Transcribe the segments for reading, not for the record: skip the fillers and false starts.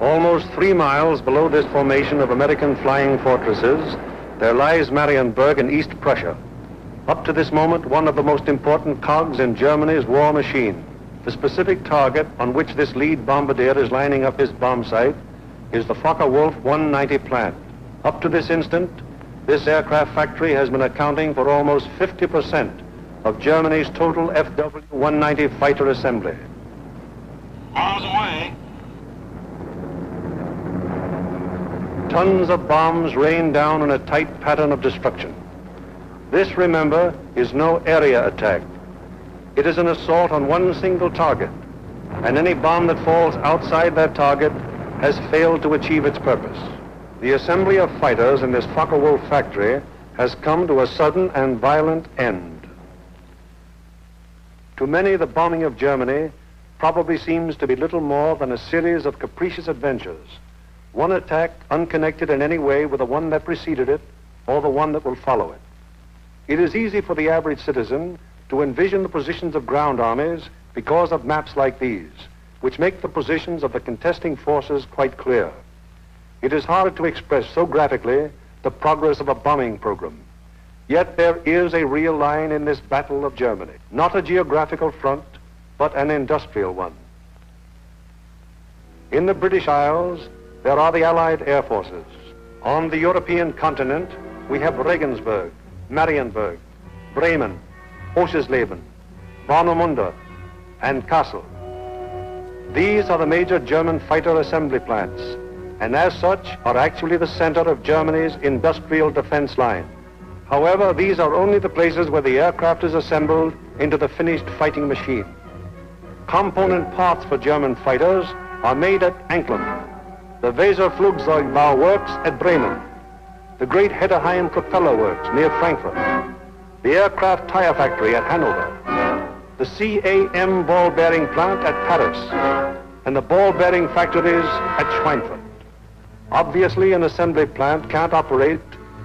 Almost 3 miles below this formation of American flying fortresses, there lies Marienburg in East Prussia. Up to this moment, one of the most important cogs in Germany's war machine. The specific target on which this lead bombardier is lining up his bomb sight is the Focke-Wulf 190 plant. Up to this instant, this aircraft factory has been accounting for almost 50% of Germany's total FW-190 fighter assembly. Miles away. Tons of bombs rain down in a tight pattern of destruction. This, remember, is no area attack. It is an assault on one single target, and any bomb that falls outside that target has failed to achieve its purpose. The assembly of fighters in this Focke-Wulf factory has come to a sudden and violent end. To many, the bombing of Germany probably seems to be little more than a series of capricious adventures, one attack unconnected in any way with the one that preceded it or the one that will follow it. It is easy for the average citizen to envision the positions of ground armies because of maps like these, which make the positions of the contesting forces quite clear. It is hard to express so graphically the progress of a bombing program. Yet there is a real line in this battle of Germany, not a geographical front, but an industrial one. In the British Isles, there are the Allied air forces. On the European continent, we have Regensburg, Marienburg, Bremen, Oschersleben, Warnemünde, and Kassel. These are the major German fighter assembly plants, and as such are actually the center of Germany's industrial defense line. However, these are only the places where the aircraft is assembled into the finished fighting machine. Component parts for German fighters are made at Anklam, the Weserflugzeugbau works at Bremen, the great Hedderheim propeller works near Frankfurt, the aircraft tire factory at Hanover, the CAM ball bearing plant at Paris, and the ball bearing factories at Schweinfurt. Obviously, an assembly plant can't operate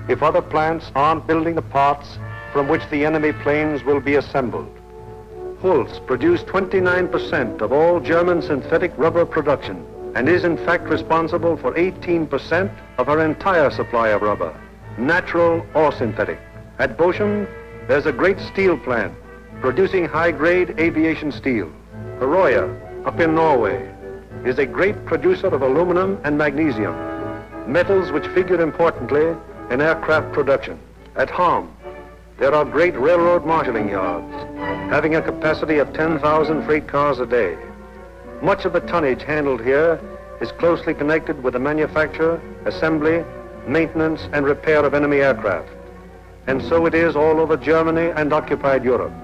if other plants aren't building the parts from which the enemy planes will be assembled. Hulls produced 29% of all German synthetic rubber production and is in fact responsible for 18% of her entire supply of rubber, natural or synthetic. At Bochum, there's a great steel plant producing high-grade aviation steel. Herøya, up in Norway, is a great producer of aluminum and magnesium, metals which figure importantly in aircraft production. At Ham, there are great railroad marshalling yards, having a capacity of 10,000 freight cars a day. Much of the tonnage handled here is closely connected with the manufacture, assembly, maintenance, and repair of enemy aircraft. And so it is all over Germany and occupied Europe.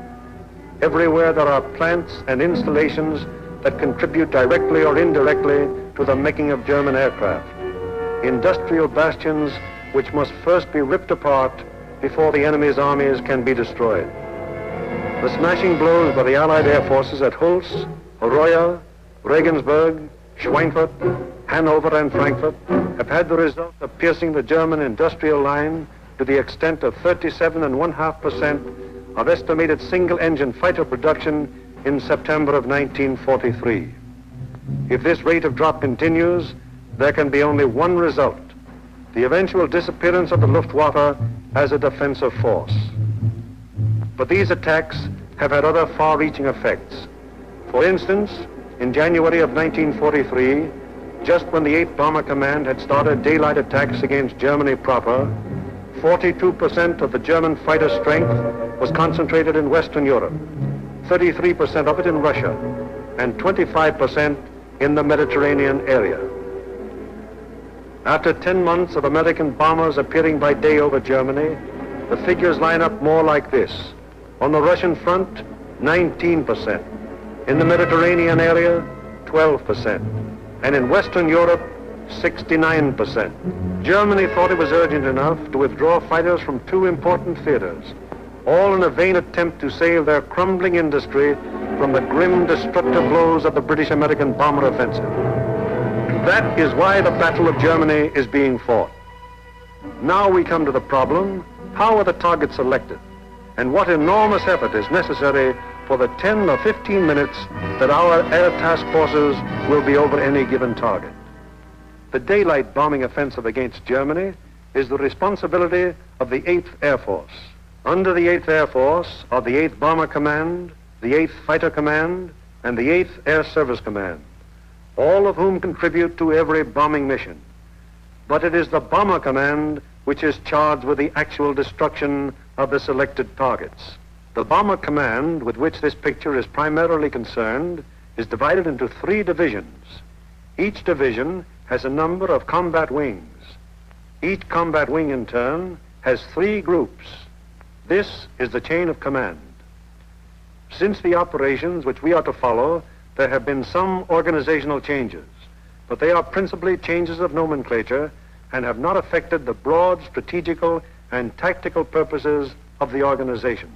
Everywhere there are plants and installations that contribute directly or indirectly to the making of German aircraft. Industrial bastions which must first be ripped apart before the enemy's armies can be destroyed. The smashing blows by the Allied air forces at Hulst, Herøya, Regensburg, Schweinfurt, Hanover, and Frankfurt have had the result of piercing the German industrial line to the extent of 37.5% of estimated single-engine fighter production in September of 1943. If this rate of drop continues, there can be only one result: the eventual disappearance of the Luftwaffe as a defensive force. But these attacks have had other far-reaching effects. For instance, in January of 1943, just when the 8th Bomber Command had started daylight attacks against Germany proper, 42% of the German fighter strength was concentrated in Western Europe, 33% of it in Russia, and 25% in the Mediterranean area. After 10 months of American bombers appearing by day over Germany, the figures line up more like this. On the Russian front, 19%. In the Mediterranean area, 12%. And in Western Europe, 69%. Germany thought it was urgent enough to withdraw fighters from 2 important theaters, all in a vain attempt to save their crumbling industry from the grim, destructive blows of the British-American bomber offensive. That is why the Battle of Germany is being fought. Now we come to the problem: how are the targets selected? And what enormous effort is necessary for the 10 or 15 minutes that our air task forces will be over any given target? The daylight bombing offensive against Germany is the responsibility of the 8th Air Force. Under the 8th Air Force are the 8th Bomber Command, the 8th Fighter Command, and the 8th Air Service Command, all of whom contribute to every bombing mission. But it is the Bomber Command which is charged with the actual destruction of the selected targets. The Bomber Command, with which this picture is primarily concerned, is divided into 3 divisions. Each division has a number of combat wings. Each combat wing, in turn, has 3 groups. This is the chain of command. Since the operations which we are to follow, there have been some organizational changes, but they are principally changes of nomenclature and have not affected the broad strategical and tactical purposes of the organization.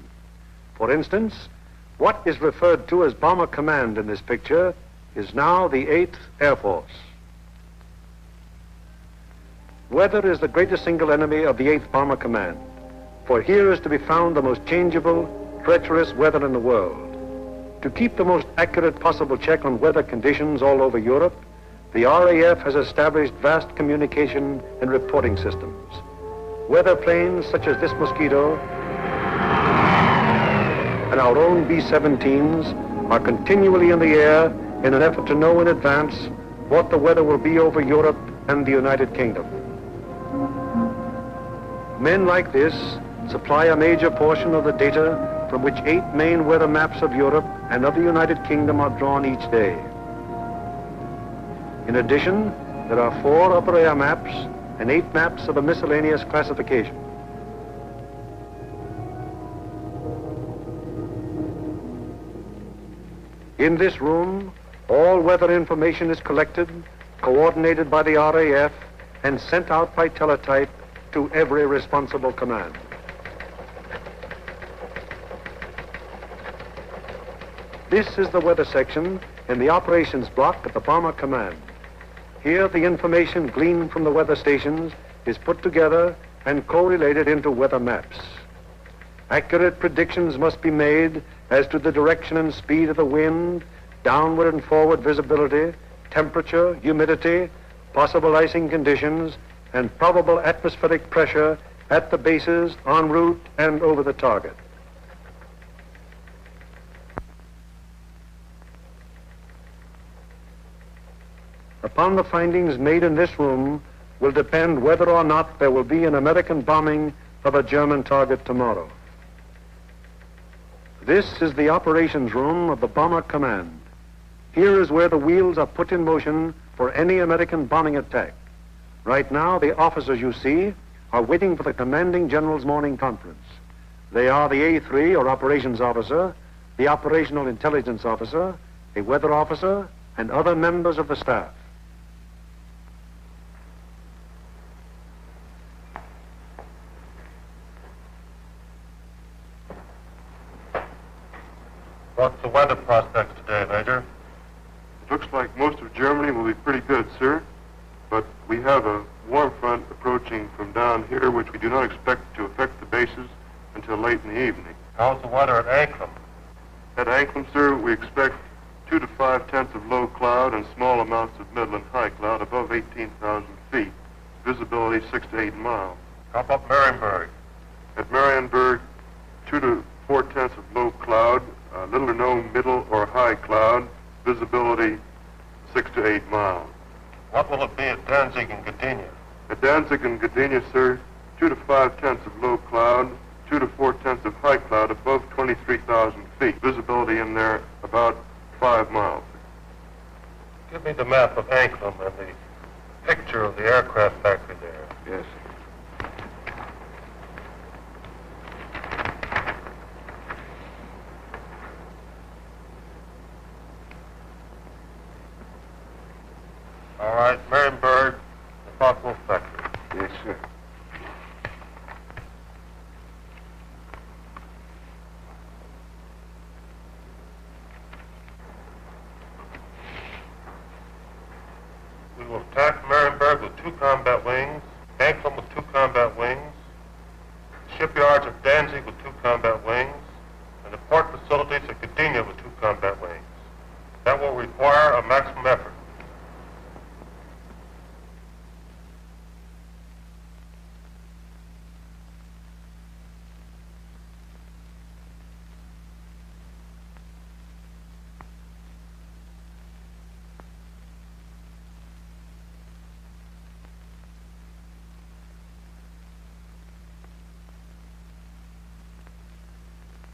For instance, what is referred to as Bomber Command in this picture is now the 8th Air Force. Weather is the greatest single enemy of the 8th Bomber Command, for here is to be found the most changeable, treacherous weather in the world. To keep the most accurate possible check on weather conditions all over Europe, the RAF has established vast communication and reporting systems. Weather planes such as this Mosquito and our own B-17s are continually in the air in an effort to know in advance what the weather will be over Europe and the United Kingdom. Men like this supply a major portion of the data from which 8 main weather maps of Europe and of the United Kingdom are drawn each day. In addition, there are 4 upper air maps and 8 maps of a miscellaneous classification. In this room, all weather information is collected, coordinated by the RAF, and sent out by teletype to every responsible command. This is the weather section in the operations block at the Bomber Command. Here, the information gleaned from the weather stations is put together and correlated into weather maps. Accurate predictions must be made as to the direction and speed of the wind, downward and forward visibility, temperature, humidity, possible icing conditions, and probable atmospheric pressure at the bases, en route, and over the target. Upon the findings made in this room will depend whether or not there will be an American bombing of a German target tomorrow. This is the operations room of the Bomber Command. Here is where the wheels are put in motion for any American bombing attack. Right now, the officers you see are waiting for the commanding general's morning conference. They are the A3, or operations officer, the operational intelligence officer, a weather officer, and other members of the staff. What's the weather prospects today, Major? It looks like most of Germany will be pretty good, sir. But we have a warm front approaching from down here, which we do not expect to affect the bases until late in the evening. How's the weather at Anklam? At Anklam, sir, we expect 2 to 5 tenths of low cloud and small amounts of middle and high cloud above 18,000 feet. Visibility 6 to 8 miles. How about Marienburg? At Marienburg, 2 to 4 tenths of low cloud, little or no middle or high cloud, visibility 6 to 8 miles. What will it be at Danzig and Gdynia? At Danzig and Gdynia, sir, 2 to 5 tenths of low cloud, 2 to 4 tenths of high cloud above 23,000 feet. Visibility in there about 5 miles. Give me the map of Anklam and the picture of the aircraft factory there. Yes, sir. All right, Marienburg, the Focke-Wulf factory. Yes, sir. We will attack Marienburg with 2 combat wings, Anklam with 2 combat wings, shipyards at Danzig with 2 combat wings, and the port facilities at Gdynia with 2 combat wings. That will require a maximum effort.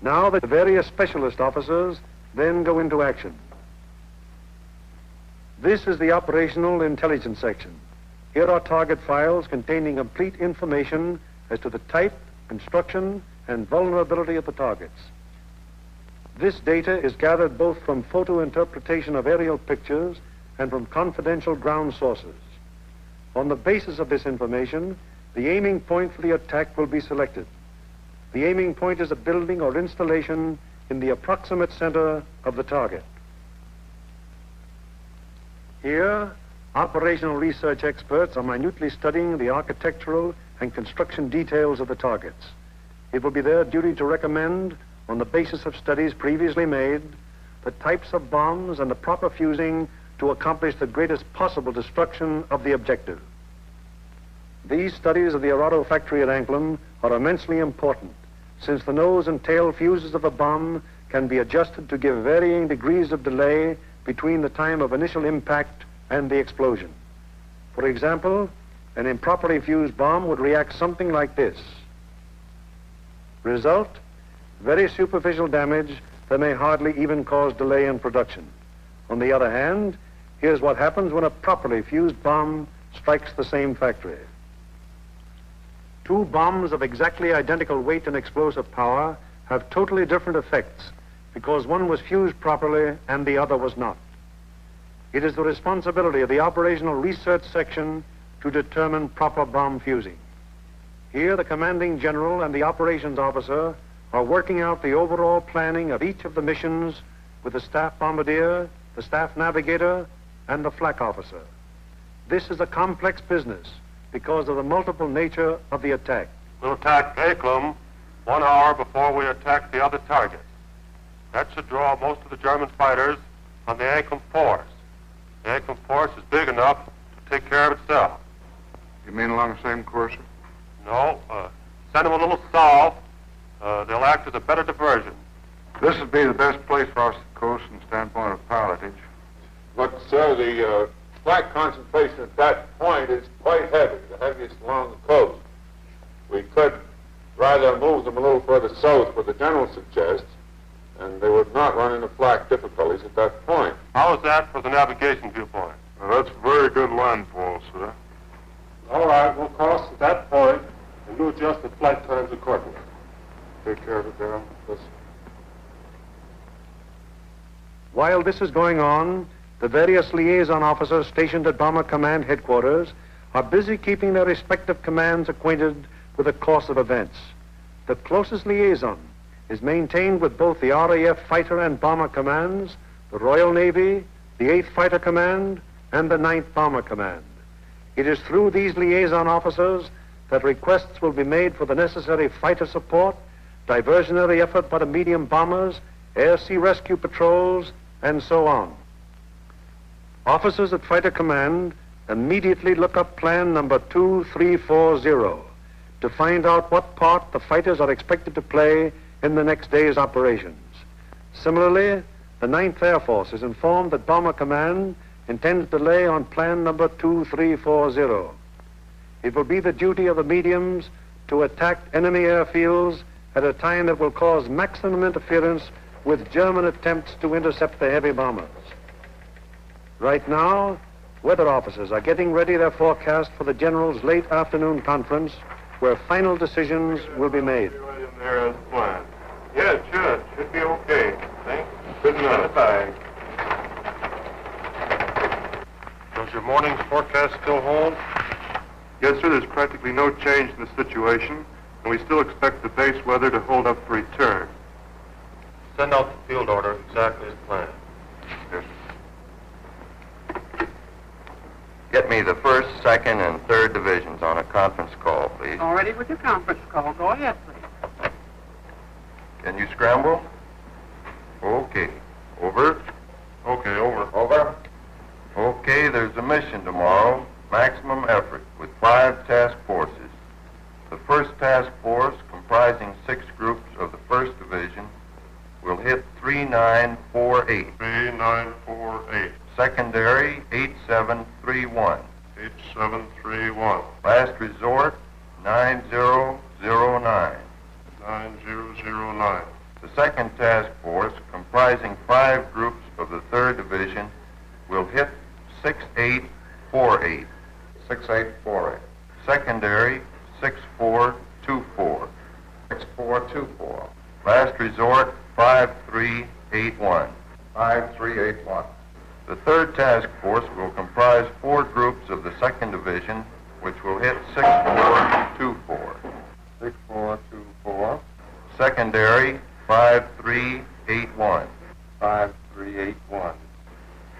Now the various specialist officers then go into action. This is the operational intelligence section. Here are target files containing complete information as to the type, construction, and vulnerability of the targets. This data is gathered both from photo interpretation of aerial pictures and from confidential ground sources. On the basis of this information, the aiming point for the attack will be selected. The aiming point is a building or installation in the approximate center of the target. Here, operational research experts are minutely studying the architectural and construction details of the targets. It will be their duty to recommend, on the basis of studies previously made, the types of bombs and the proper fusing to accomplish the greatest possible destruction of the objective. These studies of the Arado factory at Anklam are immensely important, since the nose and tail fuses of a bomb can be adjusted to give varying degrees of delay between the time of initial impact and the explosion. For example, an improperly fused bomb would react something like this. Result, very superficial damage that may hardly even cause delay in production. On the other hand, here's what happens when a properly fused bomb strikes the same factory. Two bombs of exactly identical weight and explosive power have totally different effects because one was fused properly and the other was not. It is the responsibility of the operational research section to determine proper bomb fusing. Here, the commanding general and the operations officer are working out the overall planning of each of the missions with the staff bombardier, the staff navigator, and the flak officer. This is a complex business because of the multiple nature of the attack. We'll attack Anklam 1 hour before we attack the other targets. That should draw most of the German fighters on the Anklam force. The Anklam force is big enough to take care of itself. You mean along the same course, sir? No, send them a little south. They'll act as a better diversion. This would be the best place for us to coast from the standpoint of pilotage. But, sir, the flak concentration at that point is quite heavy, the heaviest along the coast. We could rather move them a little further south, what the general suggests, and they would not run into flak difficulties at that point. How is that for the navigation viewpoint? That's very good landfall, sir. All right, we'll cross at that point, and we'll adjust the flight times accordingly. Take care of it, Darrell. Yes. While this is going on, the various liaison officers stationed at Bomber Command headquarters are busy keeping their respective commands acquainted with the course of events. The closest liaison is maintained with both the RAF Fighter and Bomber Commands, the Royal Navy, the 8th Fighter Command, and the 9th Bomber Command. It is through these liaison officers that requests will be made for the necessary fighter support, diversionary effort by the medium bombers, air-sea rescue patrols, and so on. Officers at Fighter Command immediately look up plan number 2340 to find out what part the fighters are expected to play in the next day's operations. Similarly, the 9th Air Force is informed that Bomber Command intends to lay on plan number 2340. It will be the duty of the mediums to attack enemy airfields at a time that will cause maximum interference with German attempts to intercept the heavy bombers. Right now, weather officers are getting ready their forecast for the General's late afternoon conference, where final decisions will be made. Right in there as planned. Yeah, it should. Should be okay. Thanks. Good enough. Bye. Does your morning's forecast still hold? Yes, sir, there's practically no change in the situation, and we still expect the base weather to hold up for return. Send out the field order exactly as planned. Yes, sir. Get me the 1st, 2nd, and 3rd divisions on a conference call, please. All ready with your conference call. Go ahead, please. Can you scramble? Okay. Over. Okay, over. Over. Okay, there's a mission tomorrow. Maximum effort with 5 task forces. The 1st task force, comprising 6 groups of the 1st Division, will hit 3948. 3948. Secondary, 8731. 8731. Last resort, 9009. 9009. The 2nd Task Force, comprising 5 groups of the 3rd Division, will hit 6848. 6848. Secondary, 6424. 6424. Last resort, 5381. 5381. The 3rd Task Force will comprise 4 groups of the 2nd Division, which will hit 6424. 6424. Secondary, 5381. 5381.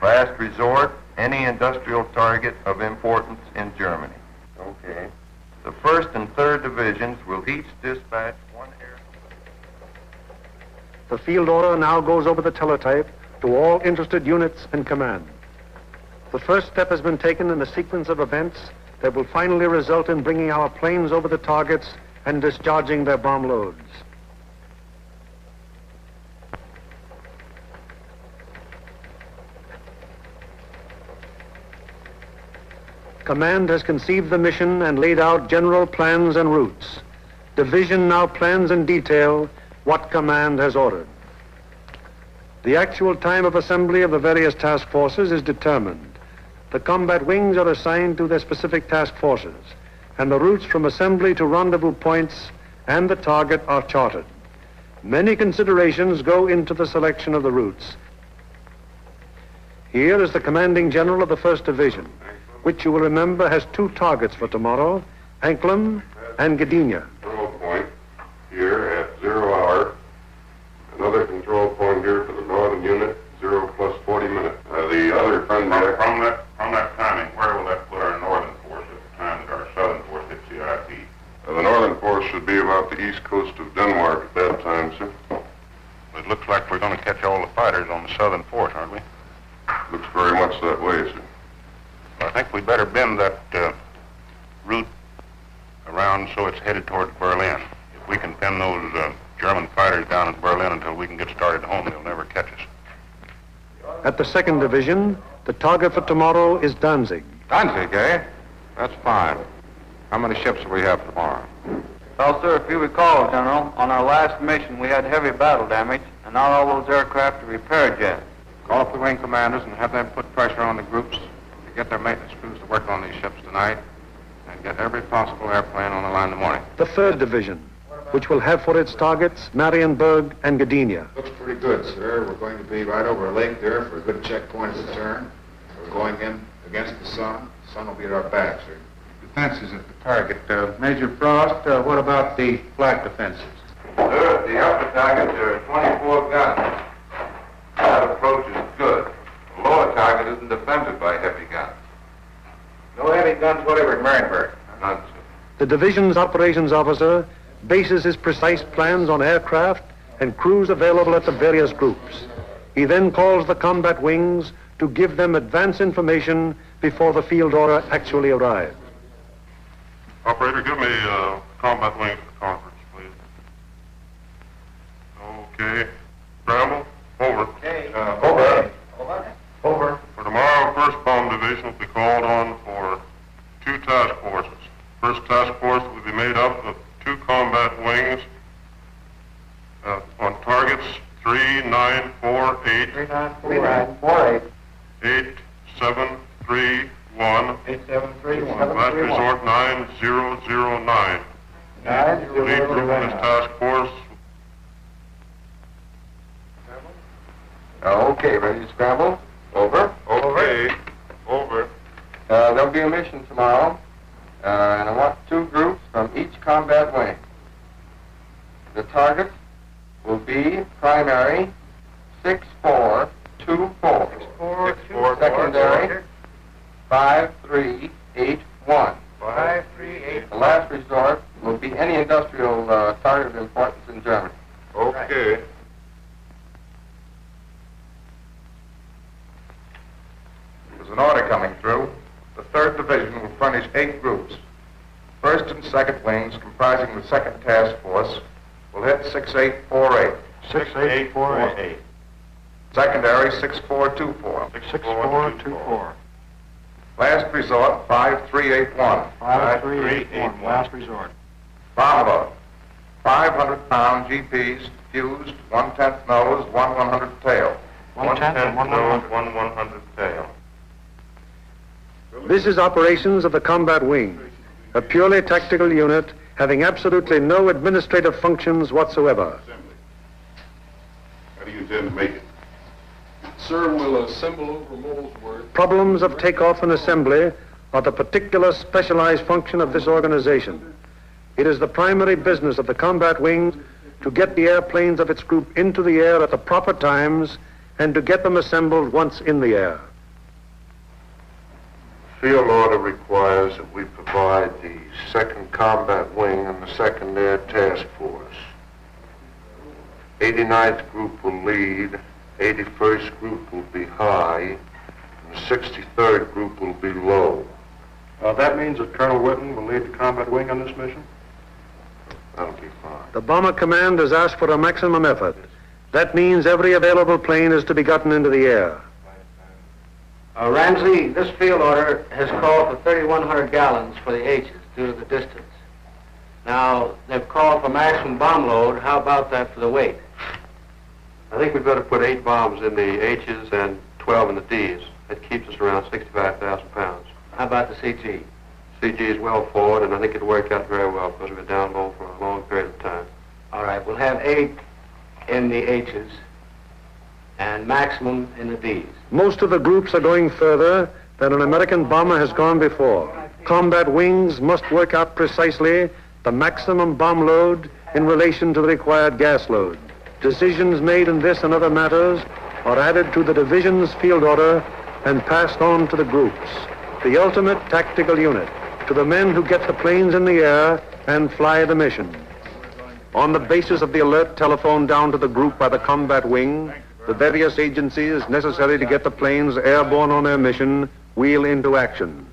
Last resort, any industrial target of importance in Germany. Okay. The 1st and 3rd Divisions will each dispatch 1 air. The field order now goes over the teletype to all interested units and command. The first step has been taken in a sequence of events that will finally result in bringing our planes over the targets and discharging their bomb loads. Command has conceived the mission and laid out general plans and routes. Division now plans in detail what command has ordered. The actual time of assembly of the various task forces is determined. The combat wings are assigned to their specific task forces, and the routes from assembly to rendezvous points and the target are charted. Many considerations go into the selection of the routes. Here is the commanding general of the 1st Division, which you will remember has 2 targets for tomorrow, Anklam and Gdynia. Control point here at 0 hour. Another control point here for the northern unit, 0 plus 40 minutes. The other friend there. From that timing, where will that put our northern force at the time that our southern force hits the IP? The northern force should be about the east coast of Denmark at that time, sir. It looks like we're going to catch all the fighters on the southern force, aren't we? Looks very much that way, sir. I think we'd better bend that route around so it's headed toward Berlin. If we can pin those German fighters down in Berlin until we can get started home, they'll never catch us. At the 2nd Division, the target for tomorrow is Danzig. Danzig, eh? That's fine. How many ships will we have tomorrow? Well, sir, if you recall, General, on our last mission we had heavy battle damage, and now all those aircraft are repaired yet. Call up the wing commanders and have them put pressure on the groups to get their maintenance crews to work on these ships tonight and get every possible airplane on the line in the morning. The 3rd Division, which will have for its targets Marienburg and Gdynia. Looks pretty good, sir. We're going to be right over a lake there for a good checkpoint at the turn. We're going in against the sun. The sun will be at our back, sir. Defenses at the target. Major Frost, what about the flat defenses? Sir, the upper targets are 24 guns. That approach is good. The lower target isn't defended by heavy guns. No heavy guns whatever at Marienburg. None, sir. The division's operations officer bases his precise plans on aircraft and crews available at the various groups. He then calls the combat wings to give them advance information before the field order actually arrives. Operator, give me combat wings at the conference, please. Okay. Scramble, over. Okay. Over. Over. Over. For tomorrow, 1st Bomb Division will be called on for 2 task forces. 1st task force will be made up of 2 combat wings on targets 3948, 3948. 8731, 8731. last resort 9009. 9009. Lead group in this task force. Okay, ready to scramble? Over. Okay. Over. There'll be a mission tomorrow, and I want 2 groups from each combat wing. The target will be primary 6424. 6424. Secondary 5381. 5381. The last resort will be any industrial target of importance in Germany. Okay. There's an order coming through. The 3rd Division will furnish 8 groups. 1st and 2nd wings, comprising the 2nd Task Force, will hit 6848. 6848. Secondary 6424. 6424. Last resort 5381. 5381. Last resort. Bomb load. 500-pound GPs fused, 1/10 nose, 1/100th tail. 1/10 nose, 1/100th tail. This is operations of the combat wing, a purely tactical unit having absolutely no administrative functions whatsoever. How do you intend to make it? Sir, we'll assemble over Molesworth. Problems of takeoff and assembly are the particular specialized function of this organization. It is the primary business of the combat wing to get the airplanes of its group into the air at the proper times and to get them assembled once in the air. Field order requires that we provide the 2nd Combat Wing and the 2nd Air Task Force. 89th Group will lead, 81st Group will be high, and the 63rd Group will be low. That means that Colonel Whitten will lead the combat wing on this mission? That'll be fine. The Bomber Command has asked for a maximum effort. That means every available plane is to be gotten into the air. Ramsey, this field order has called for 3,100 gallons for the H's due to the distance. Now, they've called for maximum bomb load. How about that for the weight? I think we'd better put 8 bombs in the H's and 12 in the D's. That keeps us around 65,000 pounds. How about the CG? CG is well forward, and I think it'll work out very well because we've been down low for a long period of time. All right, we'll have 8 in the H's and maximum in the D's. Most of the groups are going further than an American bomber has gone before. Combat wings must work out precisely the maximum bomb load in relation to the required gas load. Decisions made in this and other matters are added to the division's field order and passed on to the groups, the ultimate tactical unit, to the men who get the planes in the air and fly the mission. On the basis of the alert telephoned down to the group by the combat wing, the various agencies necessary to get the planes airborne on their mission wheel into action.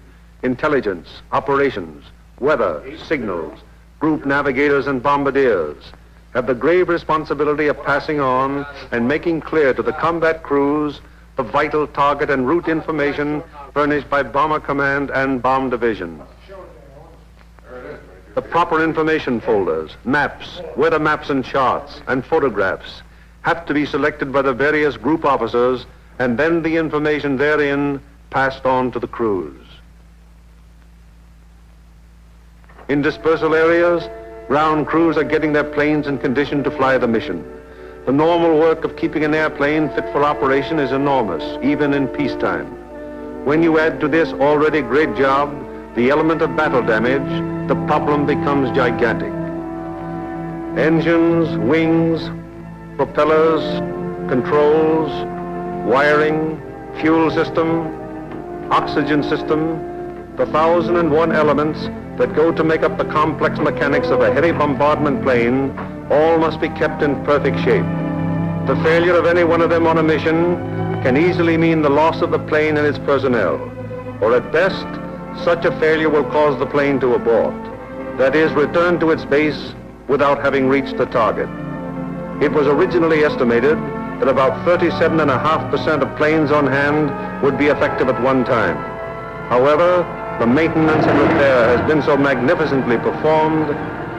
Intelligence, operations, weather, signals, group navigators and bombardiers have the grave responsibility of passing on and making clear to the combat crews the vital target and route information furnished by Bomber Command and Bomb Division. The proper information folders, maps, weather maps and charts, and photographs have to be selected by the various group officers and then the information therein passed on to the crews. In dispersal areas, ground crews are getting their planes in condition to fly the mission. The normal work of keeping an airplane fit for operation is enormous, even in peacetime. When you add to this already great job the element of battle damage, the problem becomes gigantic. Engines, wings, propellers, controls, wiring, fuel system, oxygen system, the 1,001 elements that go to make up the complex mechanics of a heavy bombardment plane all must be kept in perfect shape. The failure of any one of them on a mission can easily mean the loss of the plane and its personnel, or at best, such a failure will cause the plane to abort. That is, return to its base without having reached the target. It was originally estimated that about 37.5% of planes on hand would be effective at one time. However, the maintenance and repair has been so magnificently performed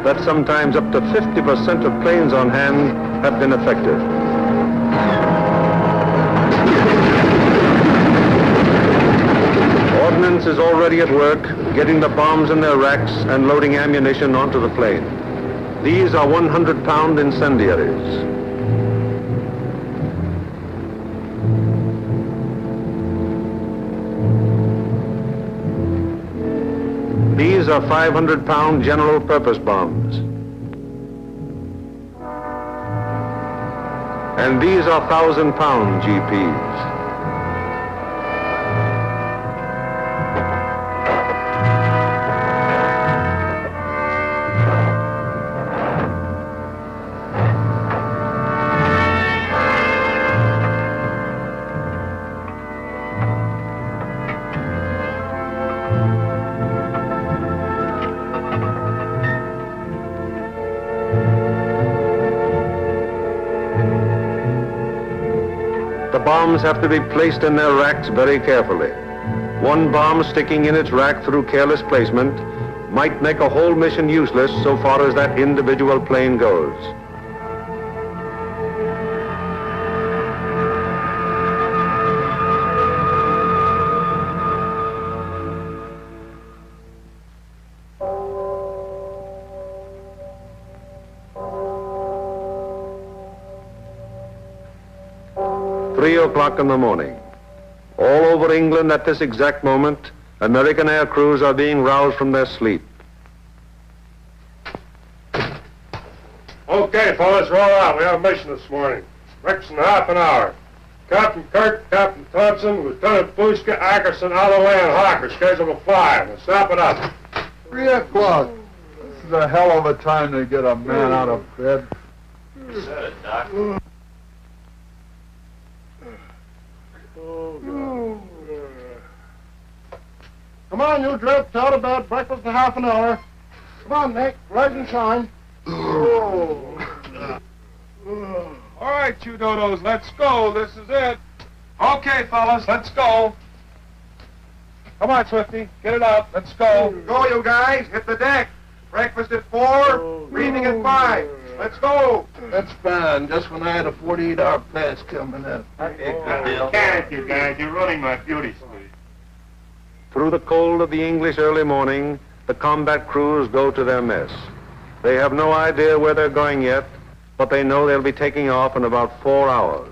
that sometimes up to 50% of planes on hand have been effective. Ordnance is already at work, getting the bombs in their racks and loading ammunition onto the plane. These are 100-pound incendiaries. These are 500-pound general-purpose bombs. And these are 1,000-pound GPs. Bombs have to be placed in their racks very carefully. One bomb sticking in its rack through careless placement might make a whole mission useless so far as that individual plane goes. 3 o'clock in the morning. All over England at this exact moment, American air crews are being roused from their sleep. Okay, fellas, roll out. We have a mission this morning. Breakfast in half an hour. Captain Kirk, Captain Thompson, Lieutenant Buska, Ackerson, Alloway, and Hawker scheduled to fly. We'll snap it up. 3 o'clock. This is a hell of a time to get a man out of bed. You said it, Doc. Come on, you drift out of bed. Breakfast in half an hour. Come on, Nick. Rise and shine. All right, you dodos, let's go. This is it. Okay, fellas, let's go. Come on, Swifty, get it up. Let's go. Go, you guys. Hit the deck. Breakfast at 4, breathing at 5. Let's go. That's fine. Just when I had a 48-hour pass coming up. That'd be a good deal. Can't you guys? You're running my beauty sleep. Through the cold of the English early morning, the combat crews go to their mess. They have no idea where they're going yet, but they know they'll be taking off in about 4 hours.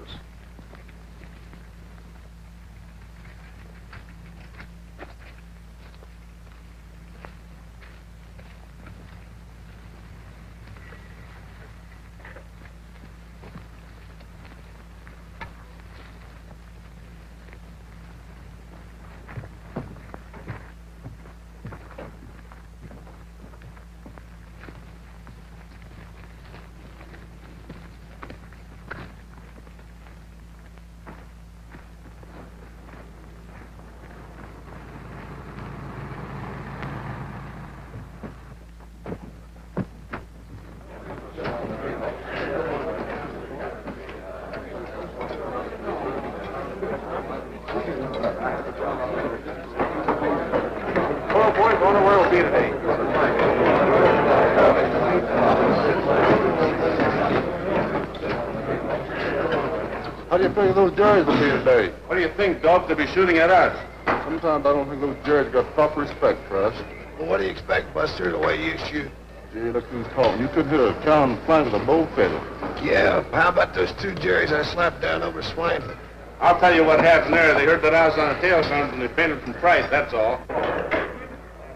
How do you figure those Jerrys will be today? What do you think, Doc? They'll be shooting at us. Sometimes I don't think those Jerrys got proper respect for us. Well, what do you expect, Buster, the way you shoot? Gee, look who's talking. You could hit a cow in the flank with a bow feather. Yeah, how about those 2 Jerrys I slapped down over Swainton? I'll tell you what happened there. They heard that I was on a tail sound and they fainted from fright, that's all.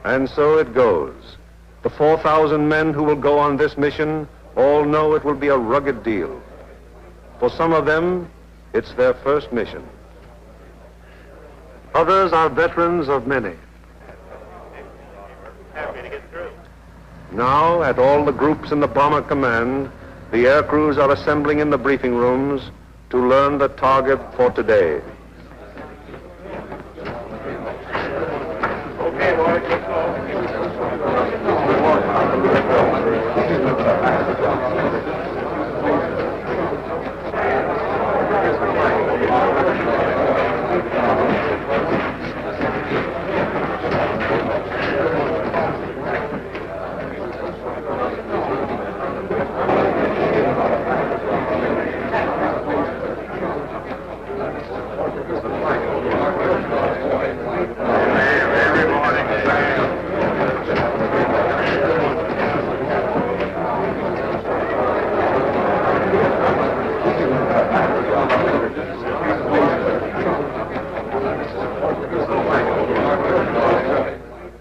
And so it goes. The 4,000 men who will go on this mission all know it will be a rugged deal. For some of them, it's their first mission. Others are veterans of many. Happy to get through. Now, at all the groups in the Bomber Command, the air crews are assembling in the briefing rooms to learn the target for today. Okay, boys, let's go.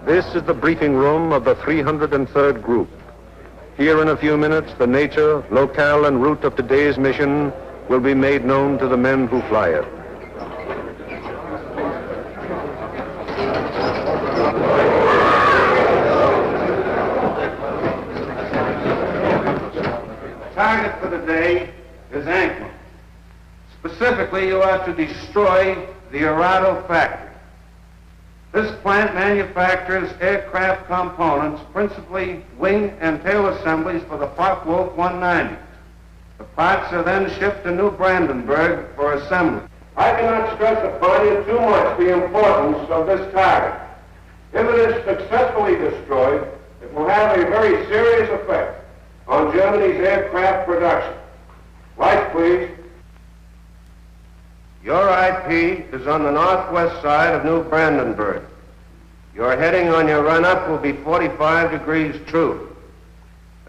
This is the briefing room of the 303rd Group. Here in a few minutes, the nature, locale, and route of today's mission will be made known to the men who fly it. Target for the day is Ankman. Specifically, you are to destroy the Arado factory. This plant manufactures aircraft components, principally wing and tail assemblies for the Focke-Wulf 190. The parts are then shipped to New Brandenburg for assembly. I cannot stress upon you too much the importance of this target. If it is successfully destroyed, it will have a very serious effect on Germany's aircraft production. Light, please. Your IP is on the northwest side of New Brandenburg. Your heading on your run-up will be 45 degrees true.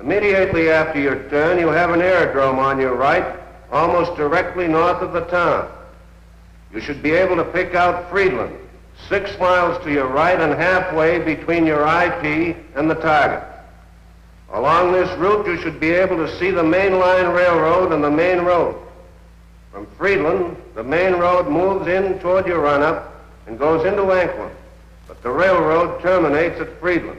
Immediately after your turn, you have an aerodrome on your right, almost directly north of the town. you should be able to pick out Friedland, 6 miles to your right and halfway between your IP and the target. Along this route, you should be able to see the main line railroad and the main road. From Friedland, the main road moves in toward your run-up and goes into Anklin, but the railroad terminates at Friedland.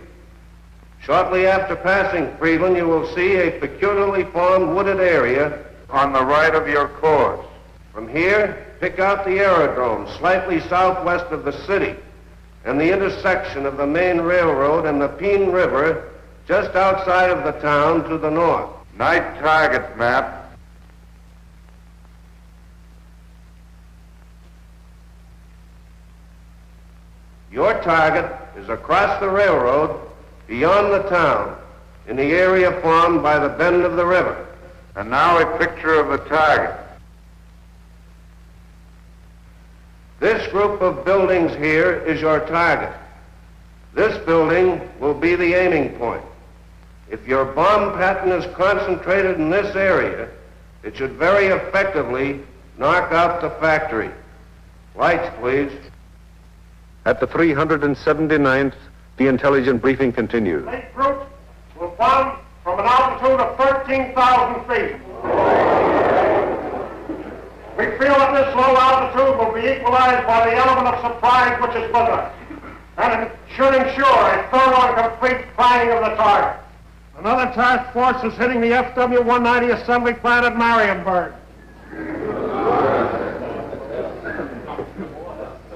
Shortly after passing Friedland, you will see a peculiarly formed wooded area on the right of your course. From here, pick out the aerodrome slightly southwest of the city and the intersection of the main railroad and the Peene River just outside of the town to the north. Night target map. Your target is across the railroad beyond the town in the area formed by the bend of the river. And now a picture of the target. This group of buildings here is your target. This building will be the aiming point. If your bomb pattern is concentrated in this area, it should very effectively knock out the factory. Lights, please. At the 379th, the intelligence briefing continues. Late troops will bomb from an altitude of 13,000 feet. We feel that this low altitude will be equalized by the element of surprise which is with us, and it should ensure a thorough and complete planning of the target. Another task force is hitting the FW-190 assembly plant at Marienburg.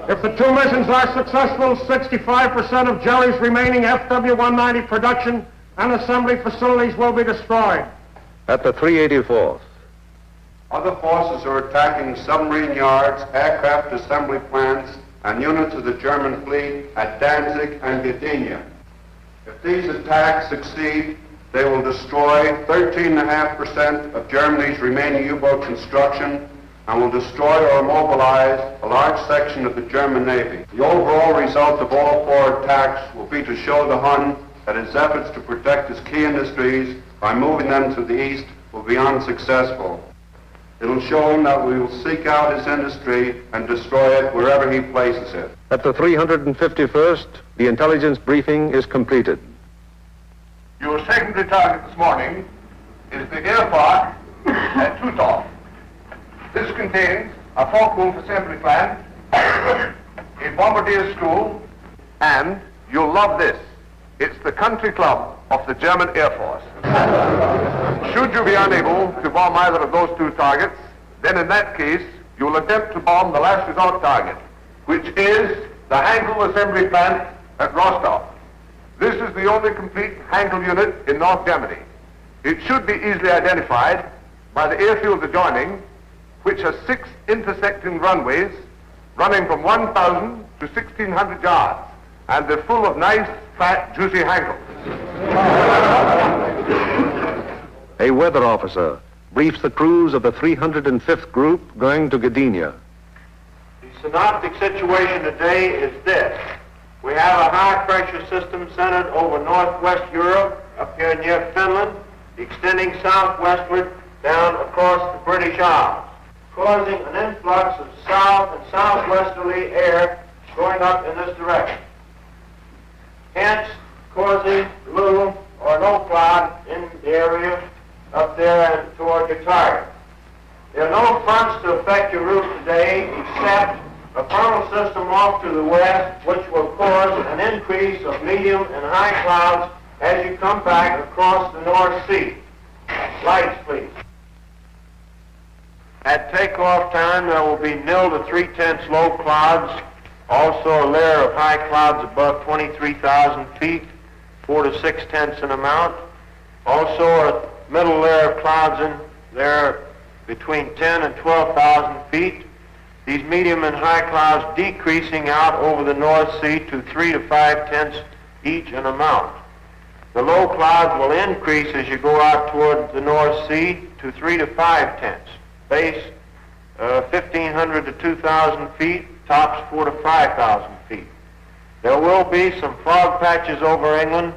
If the 2 missions are successful, 65% of Jerry's remaining FW-190 production and assembly facilities will be destroyed. At the 384th, other forces are attacking submarine yards, aircraft assembly plants, and units of the German fleet at Danzig and Gdynia. If these attacks succeed, they will destroy 13.5% of Germany's remaining U-boat construction and will destroy or immobilize a large section of the German Navy. The overall result of all 4 attacks will be to show the Hun that his efforts to protect his key industries by moving them to the east will be unsuccessful. It will show him that we will seek out his industry and destroy it wherever he places it. At the 351st, the intelligence briefing is completed. Your secondary target this morning is the air park at Tutov. This contains a Focke-Wulf assembly plant, a bombardier school, and you'll love this. It's the country club of the German Air Force. Should you be unable to bomb either of those 2 targets, then in that case, you'll attempt to bomb the last resort target, which is the Heinkel assembly plant at Rostov. This is the only complete Heinkel unit in North Germany. It should be easily identified by the airfields adjoining, which has 6 intersecting runways running from 1,000 to 1,600 yards, and they're full of nice, fat, juicy Henkels. A weather officer briefs the crews of the 305th group going to Gdynia. The synoptic situation today is this. We have a high-pressure system centered over northwest Europe, up here near Finland, extending southwestward down across the British Isles, causing an influx of south and southwesterly air going up in this direction, hence causing little or no cloud in the area up there and toward your target. There are no fronts to affect your route today except a frontal system off to the west, which will cause an increase of medium and high clouds as you come back across the North Sea. Lights, please. At takeoff time, there will be 0 to 3/10 low clouds, also a layer of high clouds above 23,000 feet, 4 to 6/10 in amount. Also a middle layer of clouds in there between 10 and 12,000 feet. These medium and high clouds decreasing out over the North Sea to 3 to 5/10 each in amount. The low clouds will increase as you go out toward the North Sea to 3 to 5/10. Base 1,500 to 2,000 feet, tops 4 to 5,000 feet. There will be some fog patches over England,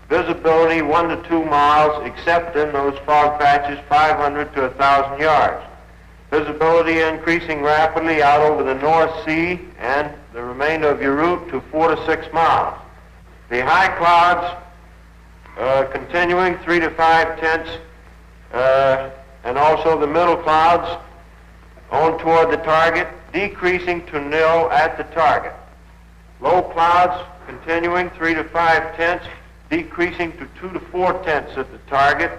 visibility 1 to 2 miles, except in those fog patches 500 to 1,000 yards. Visibility increasing rapidly out over the North Sea and the remainder of your route to 4 to 6 miles. The high clouds continuing 3 to 5 tenths, and also the middle clouds on toward the target, decreasing to nil at the target. Low clouds continuing 3 to 5 tenths, decreasing to 2 to 4 tenths at the target.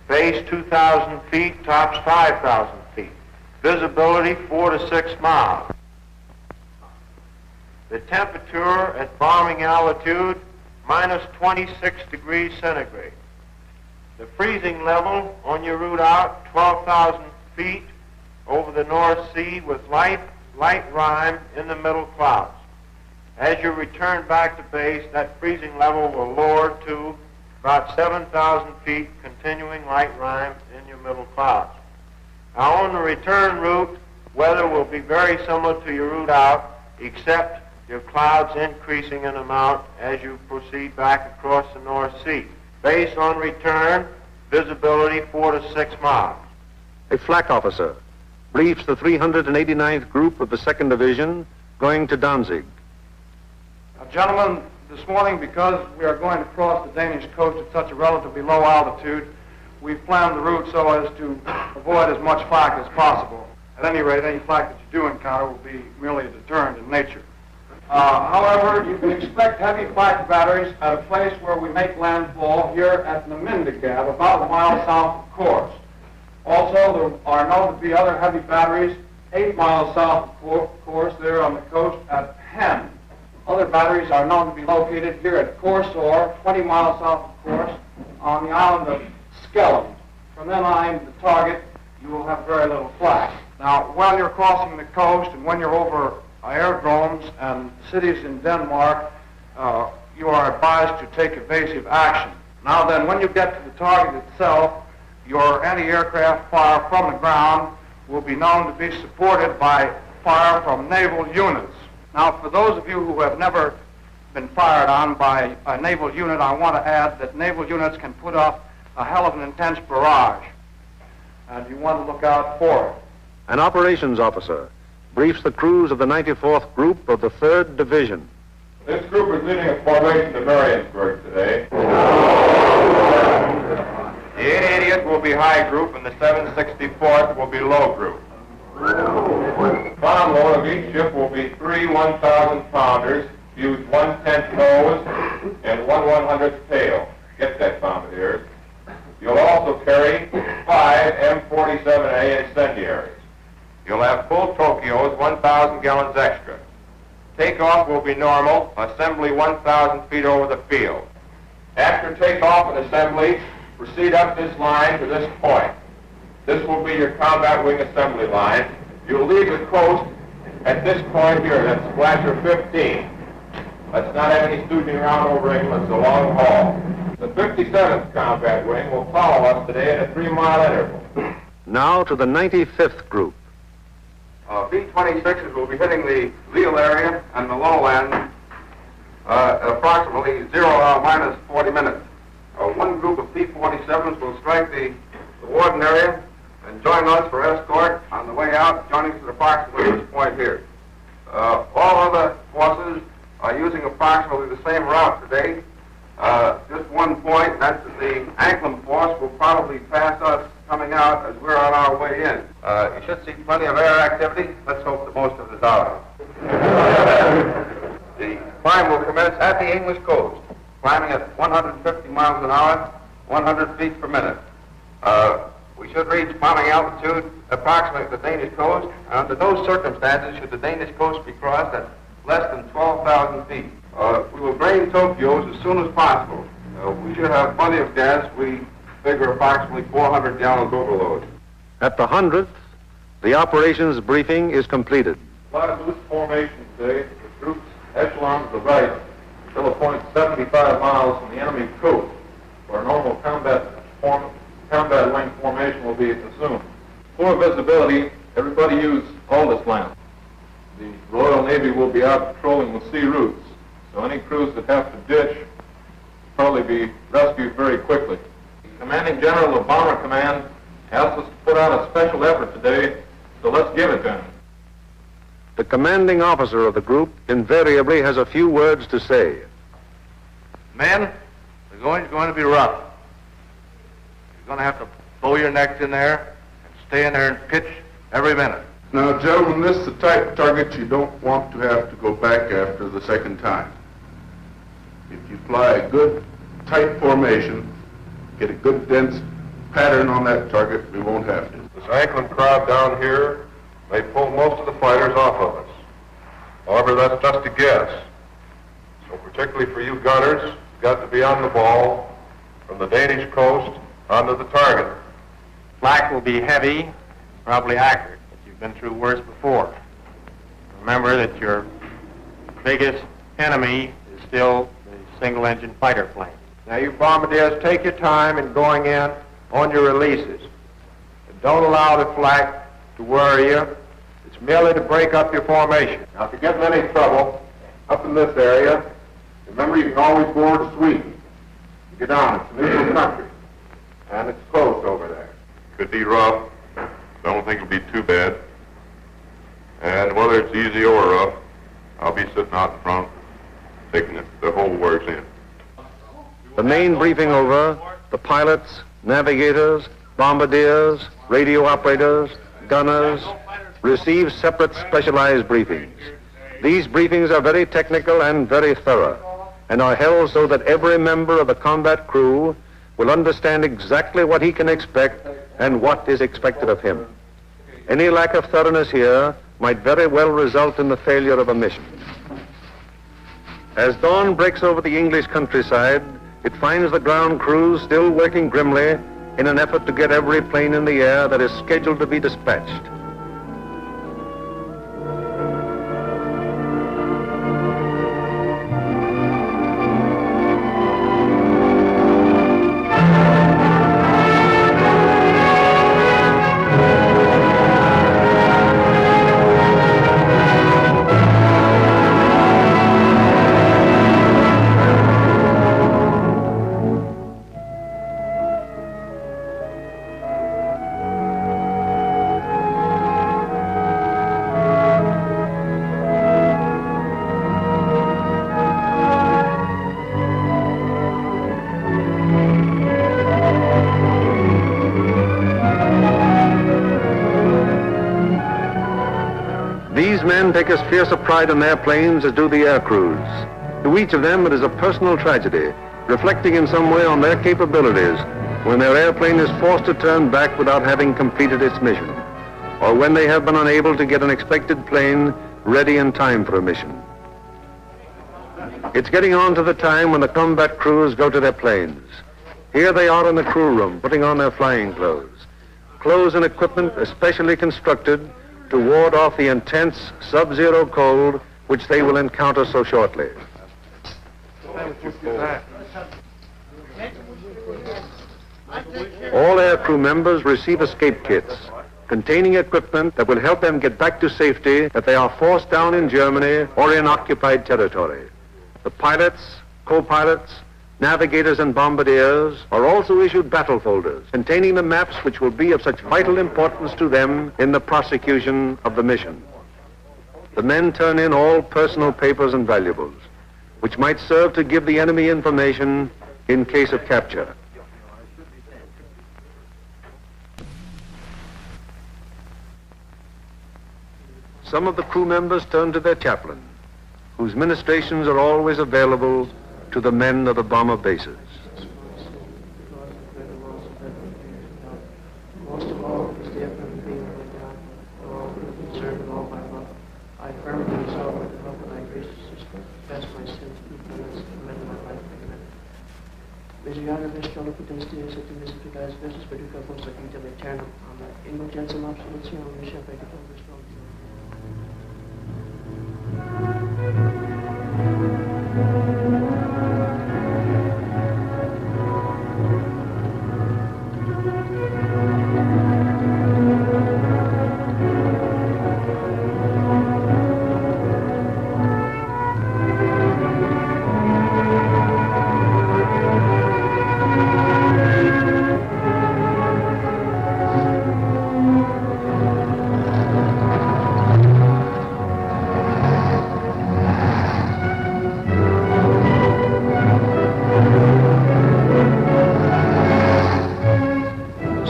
Base 2,000 feet, tops 5,000 feet. Visibility 4 to 6 miles. The temperature at bombing altitude minus 26 degrees centigrade. The freezing level on your route out 12,000 feet over the North Sea with light rime in the middle clouds. As you return back to base, that freezing level will lower to about 7,000 feet, continuing light rime in your middle clouds. Now on the return route, weather will be very similar to your route out, except your clouds increasing in amount as you proceed back across the North Sea. Base on return, visibility 4 to 6 miles. A flak officer briefs the 389th Group of the 2nd Division going to Danzig. Gentlemen, this morning, because we are going to cross the Danish coast at such a relatively low altitude, we've planned the route so as to avoid as much flak as possible. At any rate, any flak that you do encounter will be merely a deterrent in nature. However, you can expect heavy flak batteries at a place where we make landfall here at Namindegab, about a mile south of Kursk. Also, there are known to be other heavy batteries 8 miles south of Kursk, there on the coast at Hen. Other batteries are known to be located here at Korsor, 20 miles south of Kursk, on the island of Skellum. From then on to the target, you will have very little flak. Now, while you're crossing the coast and when you're over aerodromes and cities in Denmark, you are advised to take evasive action. Now then, when you get to the target itself, your anti-aircraft fire from the ground will be known to be supported by fire from naval units. Now, for those of you who have never been fired on by a naval unit, I want to add that naval units can put up a hell of an intense barrage, and you want to look out for it. An operations officer briefs the crews of the 94th Group of the 3rd Division. This group is leading a formation to Mariensburg today. The 880th will be high group and the 764th will be low group. Bomb load of each ship will be 3 1,000-pounders, use 1/10 nose and 1/100th tail. Get that, bombardiers. You'll also carry 5 M47A incendiaries. You'll have full Tokyos, 1,000 gallons extra. Takeoff will be normal, assembly 1,000 feet over the field. After takeoff and assembly, proceed up this line to this point. This will be your combat wing assembly line. You'll leave the coast at this point here, that's Splasher 15. Let's not have any stooging around over England, it's a long haul. The 57th Combat Wing will follow us today at a 3-mile interval. Now to the 95th Group. B-26s will be hitting the Lille area and the lowland at approximately 0 hour minus 40 minutes. One group of P-47s will strike the Warden area and join us for escort on the way out, joining us at approximately this point here. All other forces are using approximately the same route today. Just one point, that's that the Anklam force will probably pass us coming out as we're on our way in. You should see plenty of air activity. Let's hope that most of it is out. The climb will commence at the English coast, climbing at 150 miles an hour, 100 feet per minute. We should reach bombing altitude approximately at the Danish coast. Under those circumstances, should the Danish coast be crossed at less than 12,000 feet. We will drain Tokyos as soon as possible. We should have plenty of gas. We figure approximately 400 gallons overload. At the 100th, the operations briefing is completed. Flag loose formation today. The troops echelon to the right till a point 75 miles from the enemy coast, where normal combat wing formation will be assumed. For visibility, everybody use Aldous lamp. The Royal Navy will be out patrolling the sea routes, so any crews that have to ditch will probably be rescued very quickly. The Commanding General of Bomber Command asks us to put out a special effort today So let's give it to him. The commanding officer of the group invariably has a few words to say. Men, the going's going to be rough. You're going to have to bow your necks in there and stay in there and pitch every minute. Now, gentlemen, this is the type of target you don't want to have to go back after the second time. If you fly a good, tight formation, get a good, dense pattern on that target, we won't have to. This Anklin crowd down here may pull most of the fighters off of us. However, that's just a guess. So particularly for you gunners, you've got to be on the ball from the Danish coast onto the target. Flak will be heavy, probably accurate, but you've been through worse before. Remember that your biggest enemy is still the single-engine fighter plane. Now, you bombardiers, take your time in going in on your releases. And don't allow the flak to worry you. It's merely to break up your formation. Now, if you get in any trouble up in this area, remember you can always board a sweep. Get down, it's neutral country. And it's close over there. Could be rough. Don't think it'll be too bad. And whether it's easy or rough, I'll be sitting out in front, taking the whole works in. The main briefing over, the pilots, navigators, bombardiers, radio operators, gunners receive separate specialized briefings. These briefings are very technical and very thorough, and are held so that every member of the combat crew will understand exactly what he can expect and what is expected of him. Any lack of thoroughness here might very well result in the failure of a mission. As dawn breaks over the English countryside, it finds the ground crews still working grimly in an effort to get every plane in the air that is scheduled to be dispatched. These men take as fierce a pride in their planes as do the air crews. To each of them it is a personal tragedy, reflecting in some way on their capabilities when their airplane is forced to turn back without having completed its mission, or when they have been unable to get an expected plane ready in time for a mission. It's getting on to the time when the combat crews go to their planes. Here they are in the crew room, putting on their flying clothes. Clothes and equipment especially constructed to ward off the intense sub-zero cold which they will encounter so shortly. All air crew members receive escape kits containing equipment that will help them get back to safety if they are forced down in Germany or in occupied territory. The pilots, co-pilots, navigators and bombardiers are also issued battle folders containing the maps which will be of such vital importance to them in the prosecution of the mission. The men turn in all personal papers and valuables, which might serve to give the enemy information in case of capture. Some of the crew members turn to their chaplain, whose ministrations are always available to the men of the bomber bases. Most of all, is the effort of being laid down, for all who are concerned and all my love. I firmly resolve with the help of thy gracious sister, confess my sins, keep and commend my life. Amen. Misericórdia bestial potência et misericórdia versus peduca post vita aeternam. Amen. Indulgentiam absolutionem misericordiam peccatum vestum.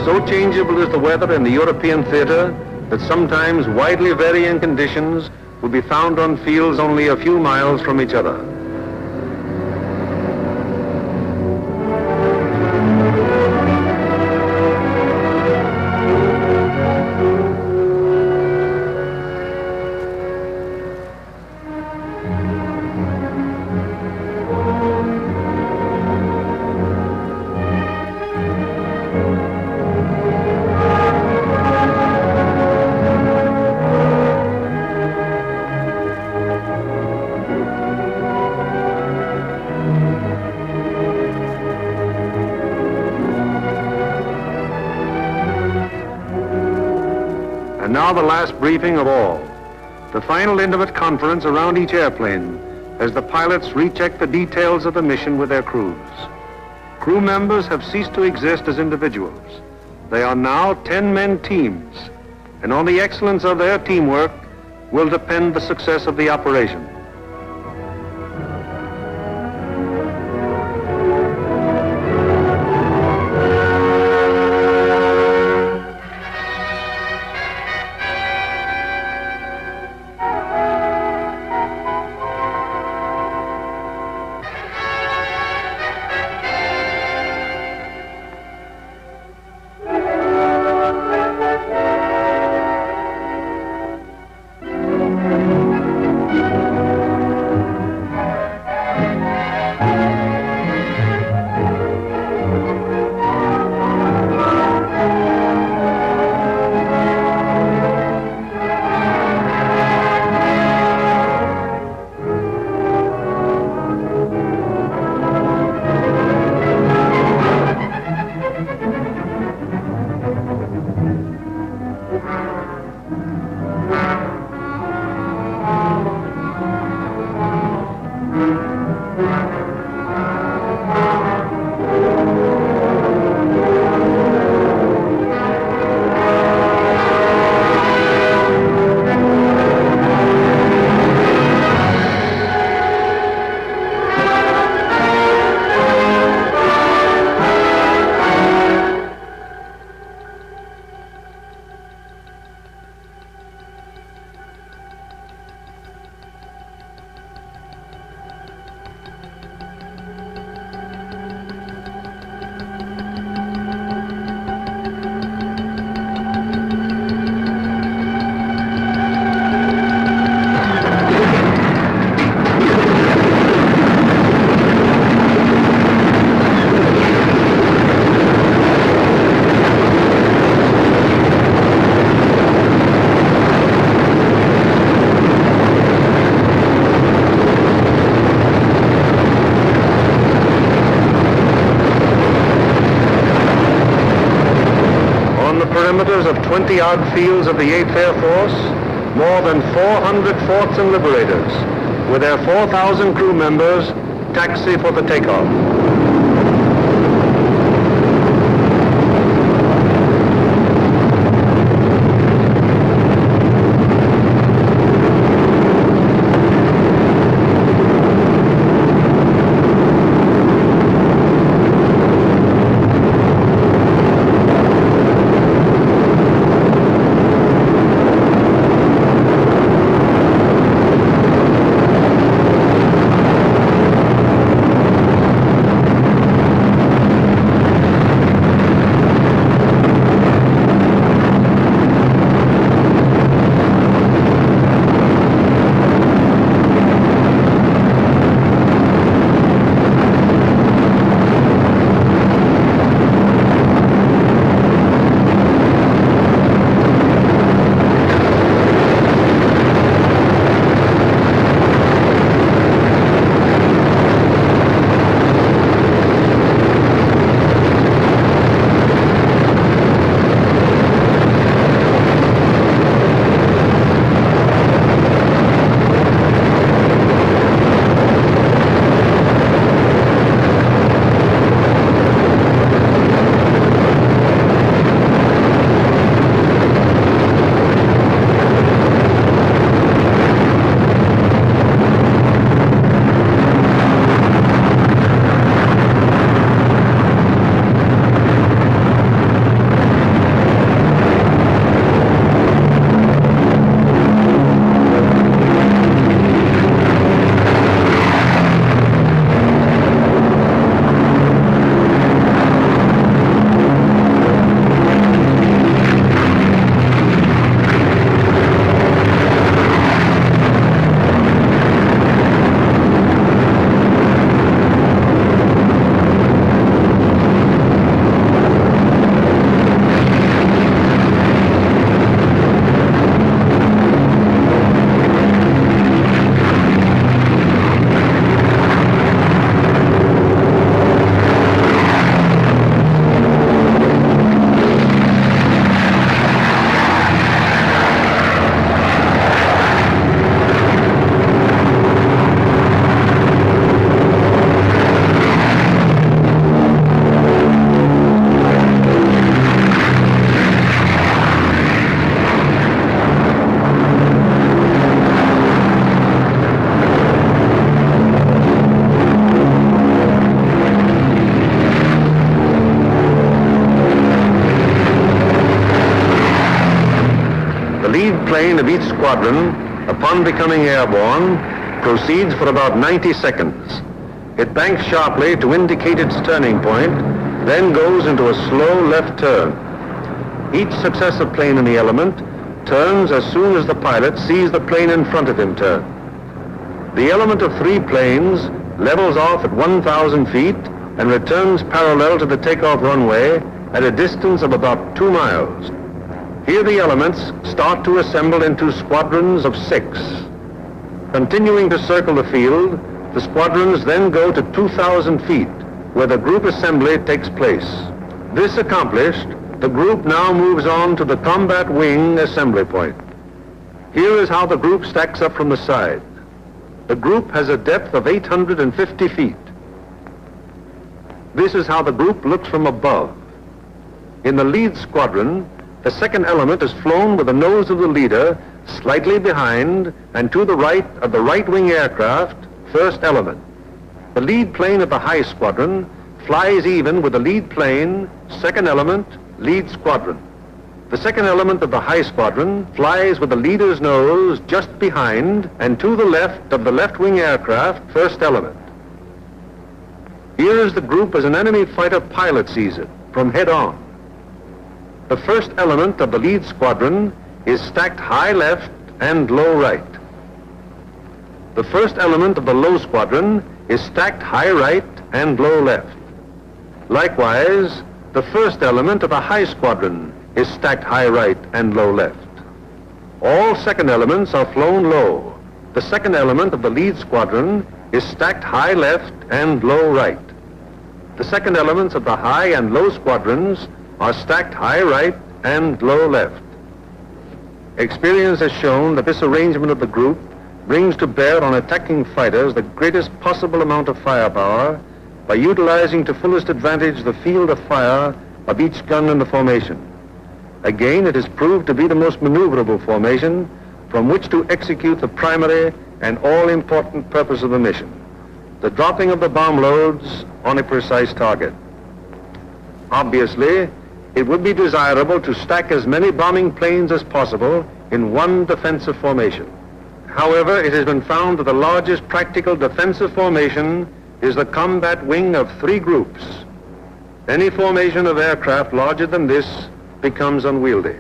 So changeable is the weather in the European theater that sometimes widely varying conditions will be found on fields only a few miles from each other. And now the last briefing of all, the final intimate conference around each airplane as the pilots recheck the details of the mission with their crews. Crew members have ceased to exist as individuals. They are now 10-man teams, and on the excellence of their teamwork will depend the success of the operation. Perimeters of 20-odd fields of the 8th Air Force, more than 400 forts and liberators, with their 4,000 crew members, taxi for the takeoff. plane of each squadron, upon becoming airborne, proceeds for about 90 seconds. It banks sharply to indicate its turning point, then goes into a slow left turn. Each successive plane in the element turns as soon as the pilot sees the plane in front of him turn. The element of 3 planes levels off at 1,000 feet and returns parallel to the takeoff runway at a distance of about 2 miles. Here the elements start to assemble into squadrons of 6. Continuing to circle the field, the squadrons then go to 2,000 feet, where the group assembly takes place. This accomplished, the group now moves on to the combat wing assembly point. Here is how the group stacks up from the side. The group has a depth of 850 feet. This is how the group looks from above. In the lead squadron, the second element is flown with the nose of the leader slightly behind and to the right of the right-wing aircraft, first element. The lead plane of the high squadron flies even with the lead plane, second element, lead squadron. The second element of the high squadron flies with the leader's nose just behind and to the left of the left-wing aircraft, first element. Here is the group as an enemy fighter pilot sees it, from head on. The first element of the lead squadron is stacked high left and low right. The first element of the low squadron is stacked high right and low left. Likewise, the first element of the high squadron is stacked high right and low left. All second elements are flown low. The second element of the lead squadron is stacked high left and low right. The second elements of the high and low squadrons are stacked high right and low left. Experience has shown that this arrangement of the group brings to bear on attacking fighters the greatest possible amount of firepower by utilizing to fullest advantage the field of fire of each gun in the formation. Again, it is proved to be the most maneuverable formation from which to execute the primary and all-important purpose of the mission, the dropping of the bomb loads on a precise target. Obviously, it would be desirable to stack as many bombing planes as possible in one defensive formation. However, it has been found that the largest practical defensive formation is the combat wing of 3 groups. Any formation of aircraft larger than this becomes unwieldy.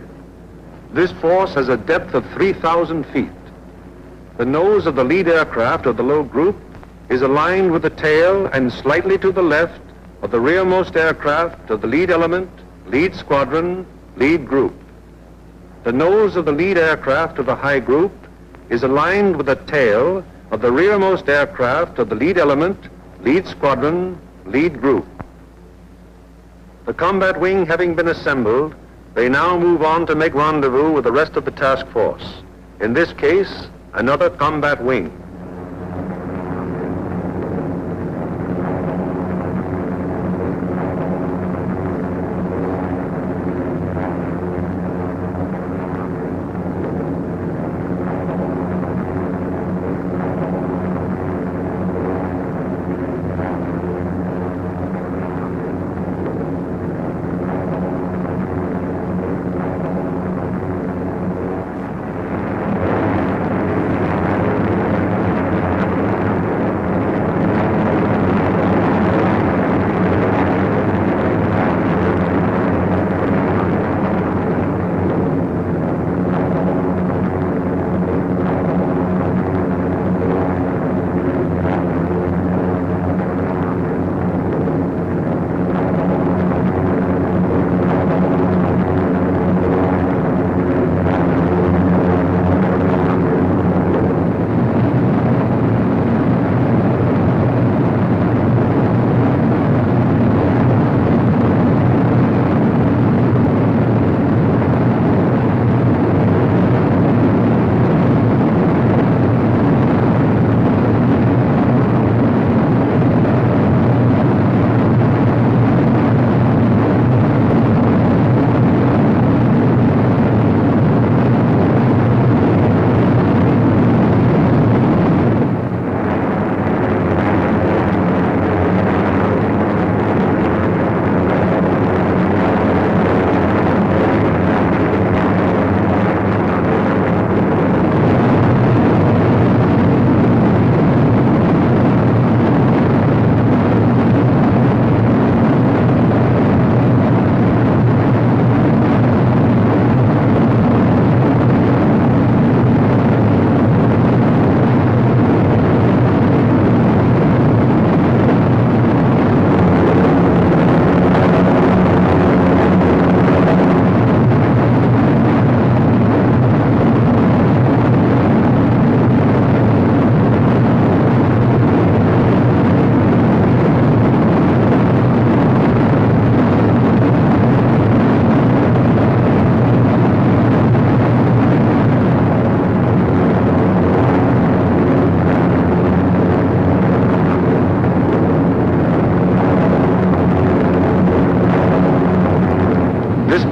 This force has a depth of 3,000 feet. The nose of the lead aircraft of the low group is aligned with the tail and slightly to the left of the rearmost aircraft of the lead element, lead squadron, lead group. The nose of the lead aircraft of the high group is aligned with the tail of the rearmost aircraft of the lead element, lead squadron, lead group. The combat wing having been assembled, they now move on to make rendezvous with the rest of the task force. In this case, another combat wing.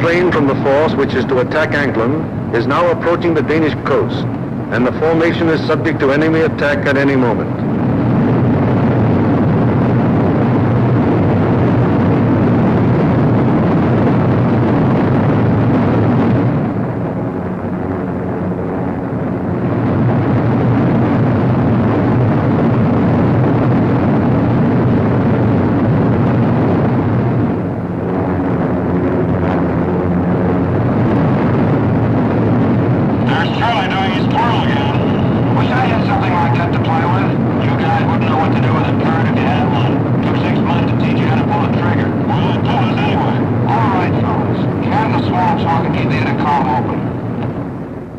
plane from the force which is to attack Anklam is now approaching the Danish coast, and the formation is subject to enemy attack at any moment.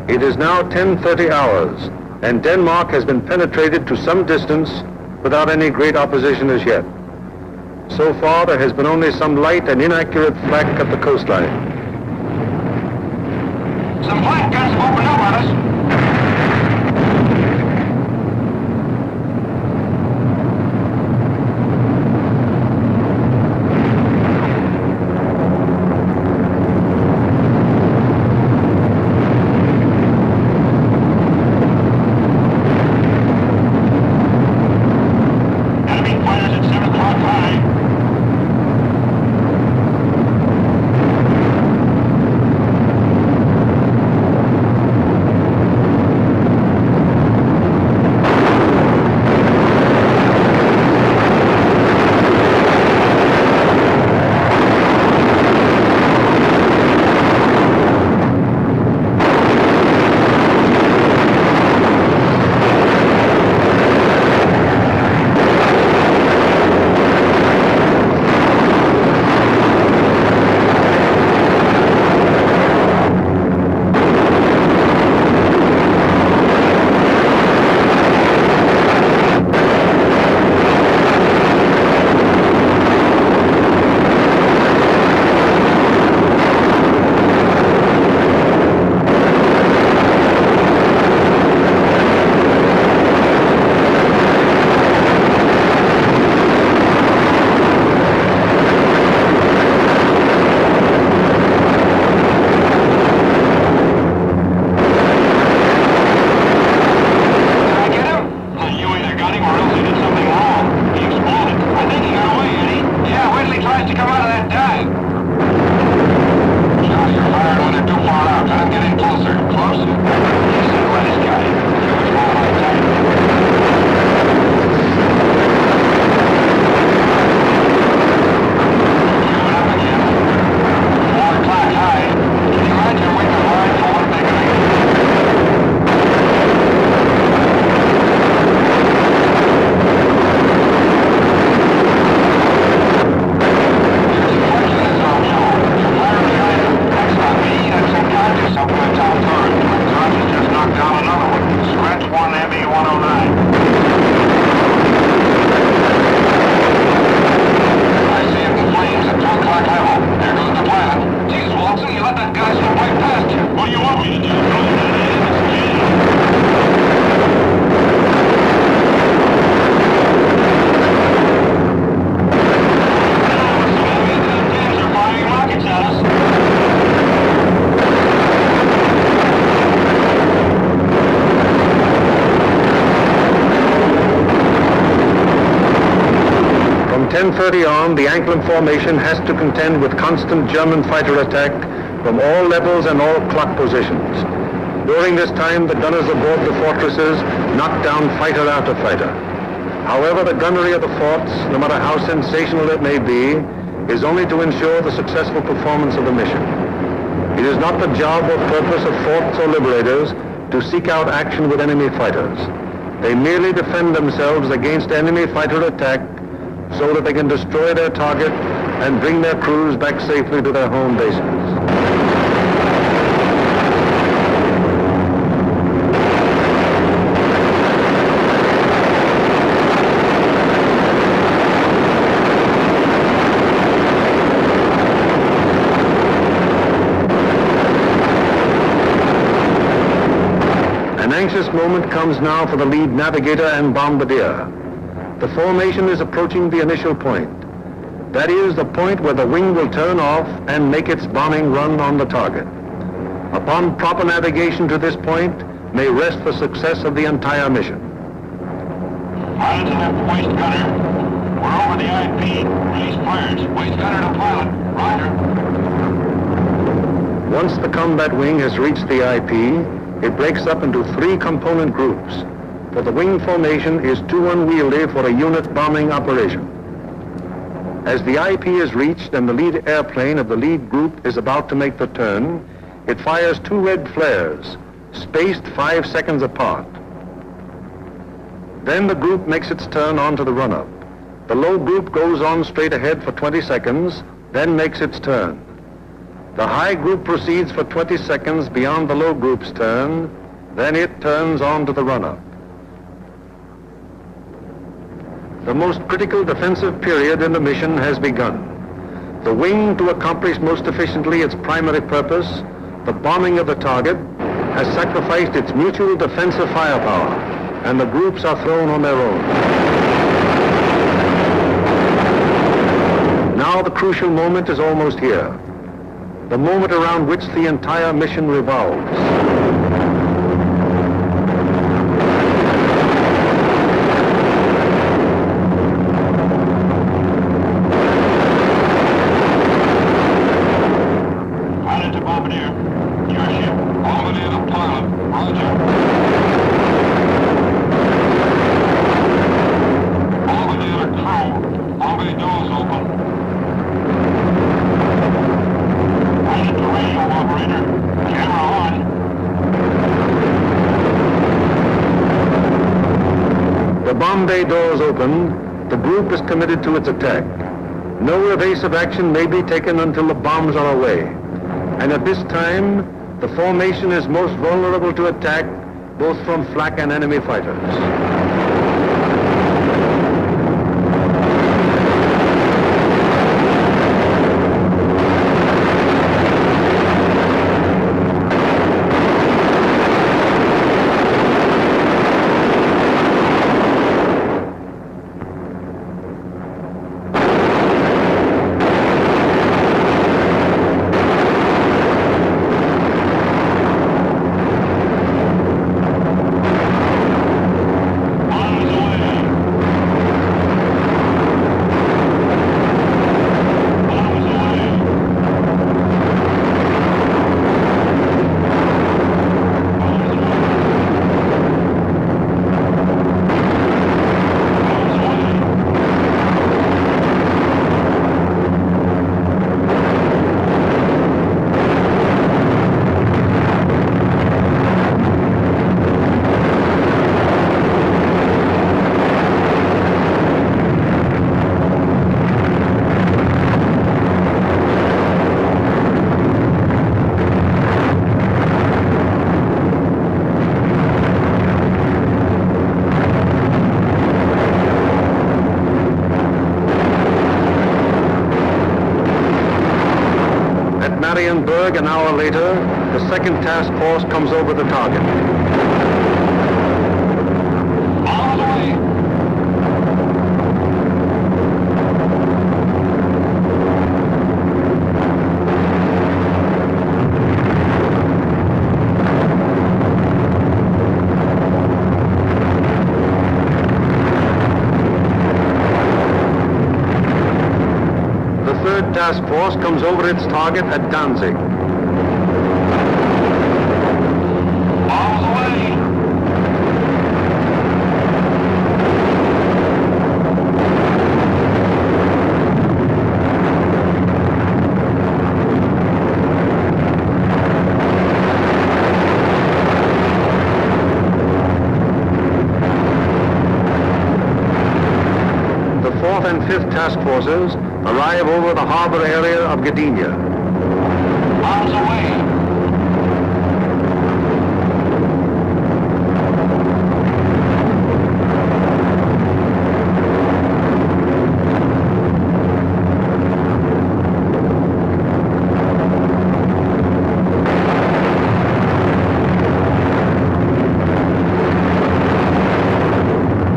It is now 10:30 hours, and Denmark has been penetrated to some distance without any great opposition as yet. So far, there has been only some light and inaccurate flak at the coastline. Some flank guns have opened up on us. From 10:30 on, the Anklam formation has to contend with constant German fighter attack from all levels and all clock positions. During this time, the gunners aboard the fortresses knock down fighter after fighter. However, the gunnery of the forts, no matter how sensational it may be, is only to ensure the successful performance of the mission. It is not the job or purpose of forts or liberators to seek out action with enemy fighters. They merely defend themselves against enemy fighter attack so that they can destroy their target and bring their crews back safely to their home bases. An anxious moment comes now for the lead navigator and bombardier. The formation is approaching the initial point. That is the point where the wing will turn off and make its bombing run on the target. Upon proper navigation to this point may rest the success of the entire mission. Pilot to left waist gunner. We're over the IP. Release fires. Waist gunner to pilot. Roger. Once the combat wing has reached the IP, it breaks up into 3 component groups, for the wing formation is too unwieldy for a unit bombing operation. As the IP is reached and the lead airplane of the lead group is about to make the turn, it fires 2 red flares, spaced 5 seconds apart. Then the group makes its turn onto the run-up. The low group goes on straight ahead for 20 seconds, then makes its turn. The high group proceeds for 20 seconds beyond the low group's turn, then it turns on to the run-up. The most critical defensive period in the mission has begun. The wing, to accomplish most efficiently its primary purpose, the bombing of the target, has sacrificed its mutual defensive firepower, and the groups are thrown on their own. Now the crucial moment is almost here, the moment around which the entire mission revolves. Pilot to bombardier. Your ship. Bombardier to pilot. Roger. Bombardier to crew. Bombardier doors open. Pilot to radio operator. Camera on. The bomb bay doors open, the group is committed to its attack. No evasive action may be taken until the bombs are away. And at this time, the formation is most vulnerable to attack, both from flak and enemy fighters. Marienburg, an hour later, the second task force comes over the target. All the way. The third task force comes over its target at Danzig. All the way. The fourth and fifth task forces arrive over the harbor area of Gdynia. Arms away.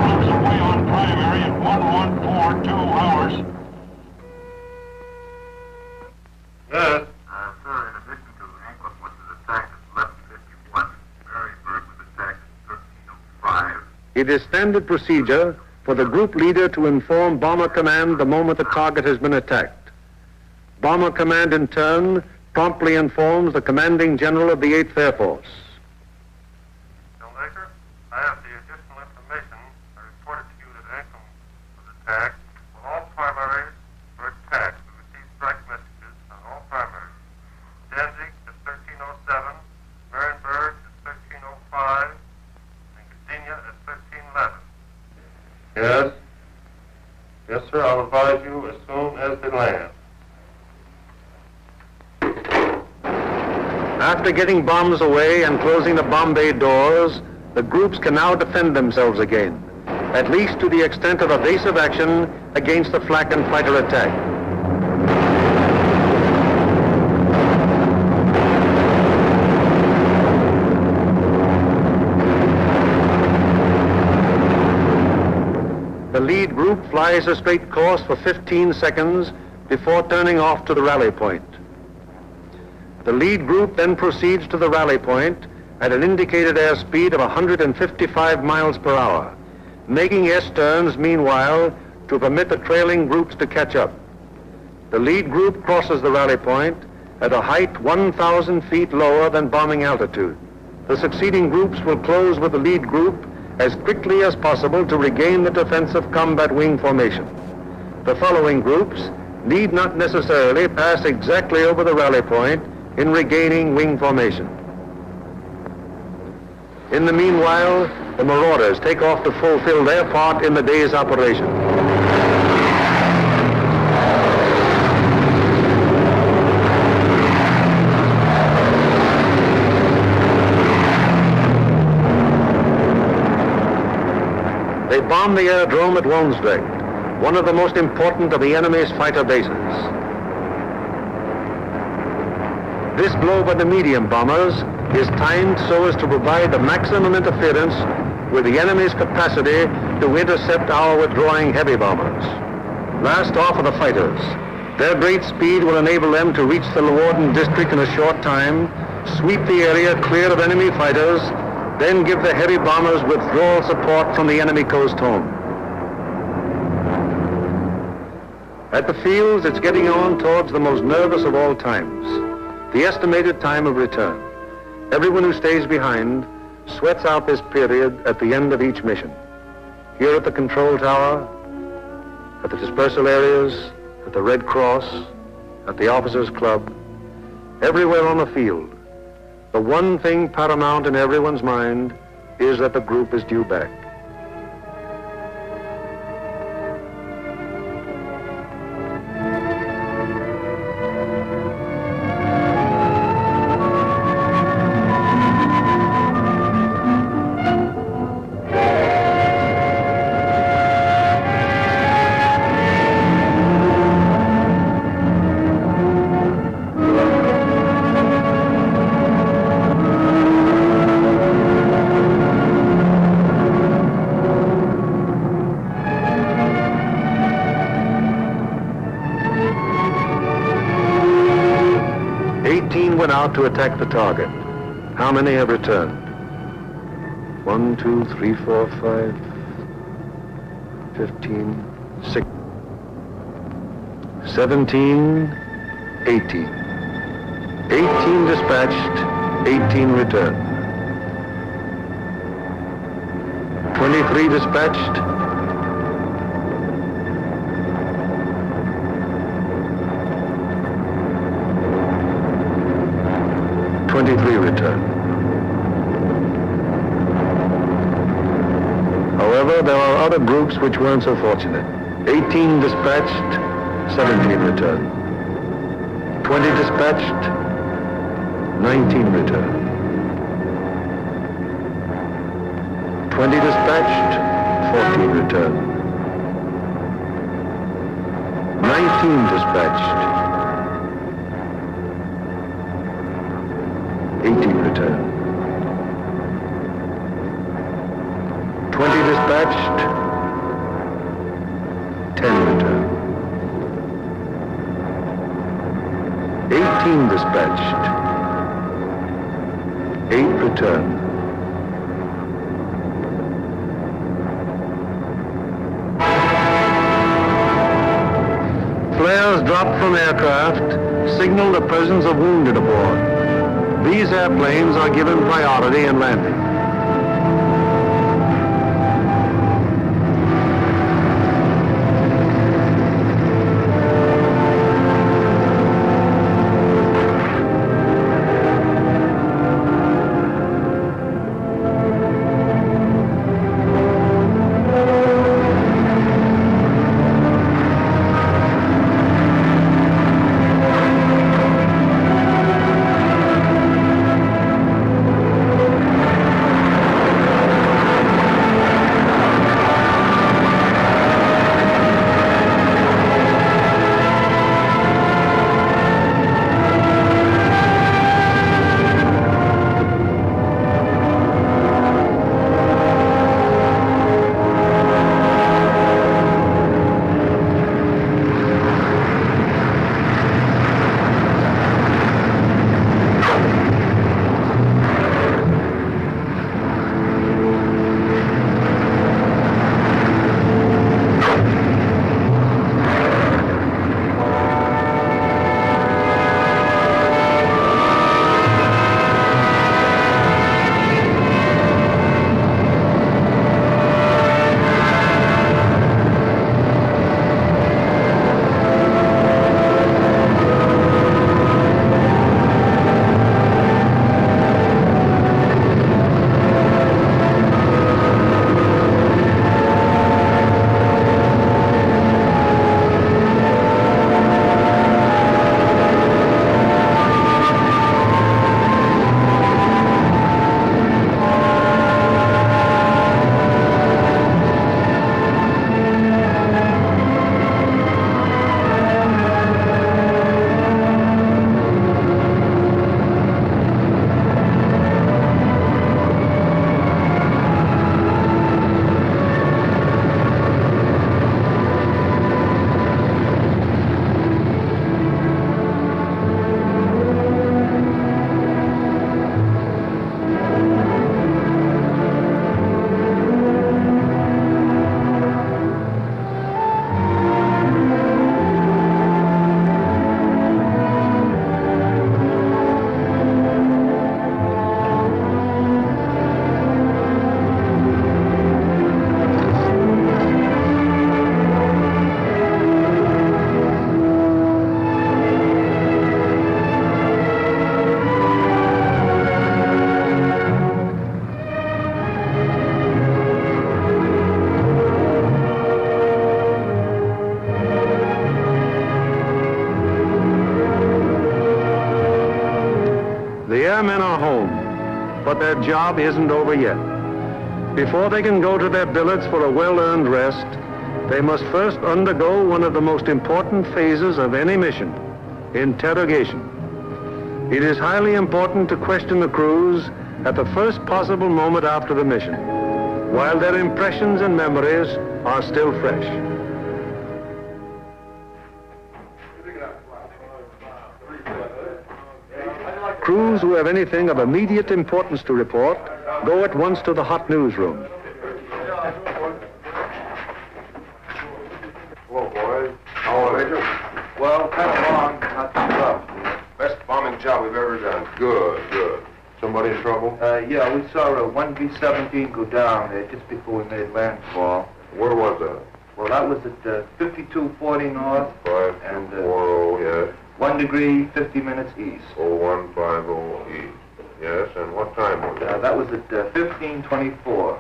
Arms away on primary at 1142 hours. Yes. Sir, in addition to Anklin, which was attacked at 11:51, Marienburg was attacked at 13:05. It is standard procedure for the group leader to inform Bomber Command the moment the target has been attacked. Bomber Command, in turn, promptly informs the commanding general of the 8th Air Force. Baker, I have the additional information. I reported to you that Anklin was attacked. Well, all primaries were attacked. We received strike messages on all primaries. Danzig at 13:07, Marienburg at 13:05, and Gdynia at 13:11. Yes. Yes, sir. I'll advise you as soon as they land. After getting bombs away and closing the bomb bay doors, the groups can now defend themselves again, at least to the extent of evasive action against the flak and fighter attack. The lead group flies a straight course for 15 seconds before turning off to the rally point. The lead group then proceeds to the rally point at an indicated airspeed of 155 miles per hour, making S-turns meanwhile to permit the trailing groups to catch up. The lead group crosses the rally point at a height 1,000 feet lower than bombing altitude. The succeeding groups will close with the lead group as quickly as possible to regain the defensive combat wing formation. The following groups need not necessarily pass exactly over the rally point in regaining wing formation. In the meanwhile, the Marauders take off to fulfill their part in the day's operation. They bomb the aerodrome at Wonsdrecht, one of the most important of the enemy's fighter bases. This blow by the medium bombers is timed so as to provide the maximum interference with the enemy's capacity to intercept our withdrawing heavy bombers. Last off are the fighters. Their great speed will enable them to reach the Leeuwarden district in a short time, sweep the area clear of enemy fighters, then give the heavy bombers withdrawal support from the enemy coast home. At the fields, it's getting on towards the most nervous of all times, the estimated time of return. Everyone who stays behind sweats out this period at the end of each mission. Here at the control tower, at the dispersal areas, at the Red Cross, at the Officers Club, everywhere on the field, the one thing paramount in everyone's mind is that the group is due back. To attack the target. How many have returned? 1, 2, 3, 4, 5, 15, 6, 17, 18. 18 dispatched, 18 returned. 23 dispatched, 23 returned. However, there are other groups which weren't so fortunate. 18 dispatched, 17 returned. 20 dispatched, 19 returned. 20 dispatched, 14 returned. 19 dispatched, 18 returned. 20 dispatched, 10 returned. 14 dispatched. 8 returned. Flares dropped from aircraft signal the presence of wounded aboard. These airplanes are given priority in landing. Airmen are home, but their job isn't over yet. Before they can go to their billets for a well-earned rest, they must first undergo one of the most important phases of any mission, interrogation. It is highly important to question the crews at the first possible moment after the mission, while their impressions and memories are still fresh. Crews who have anything of immediate importance to report go at once to the hot newsroom. Hello, boys. How are you? Well, kind of long, not too rough. Best bombing job we've ever done. Good, good. Somebody in trouble? Yeah, we saw a 1B-17 go down there just before we made landfall. Where was that? Well, that was at 5240 north. 5240, yes. 1 degree, 50 minutes east. 0150 east. Yes, and what time was that? That was at 1524.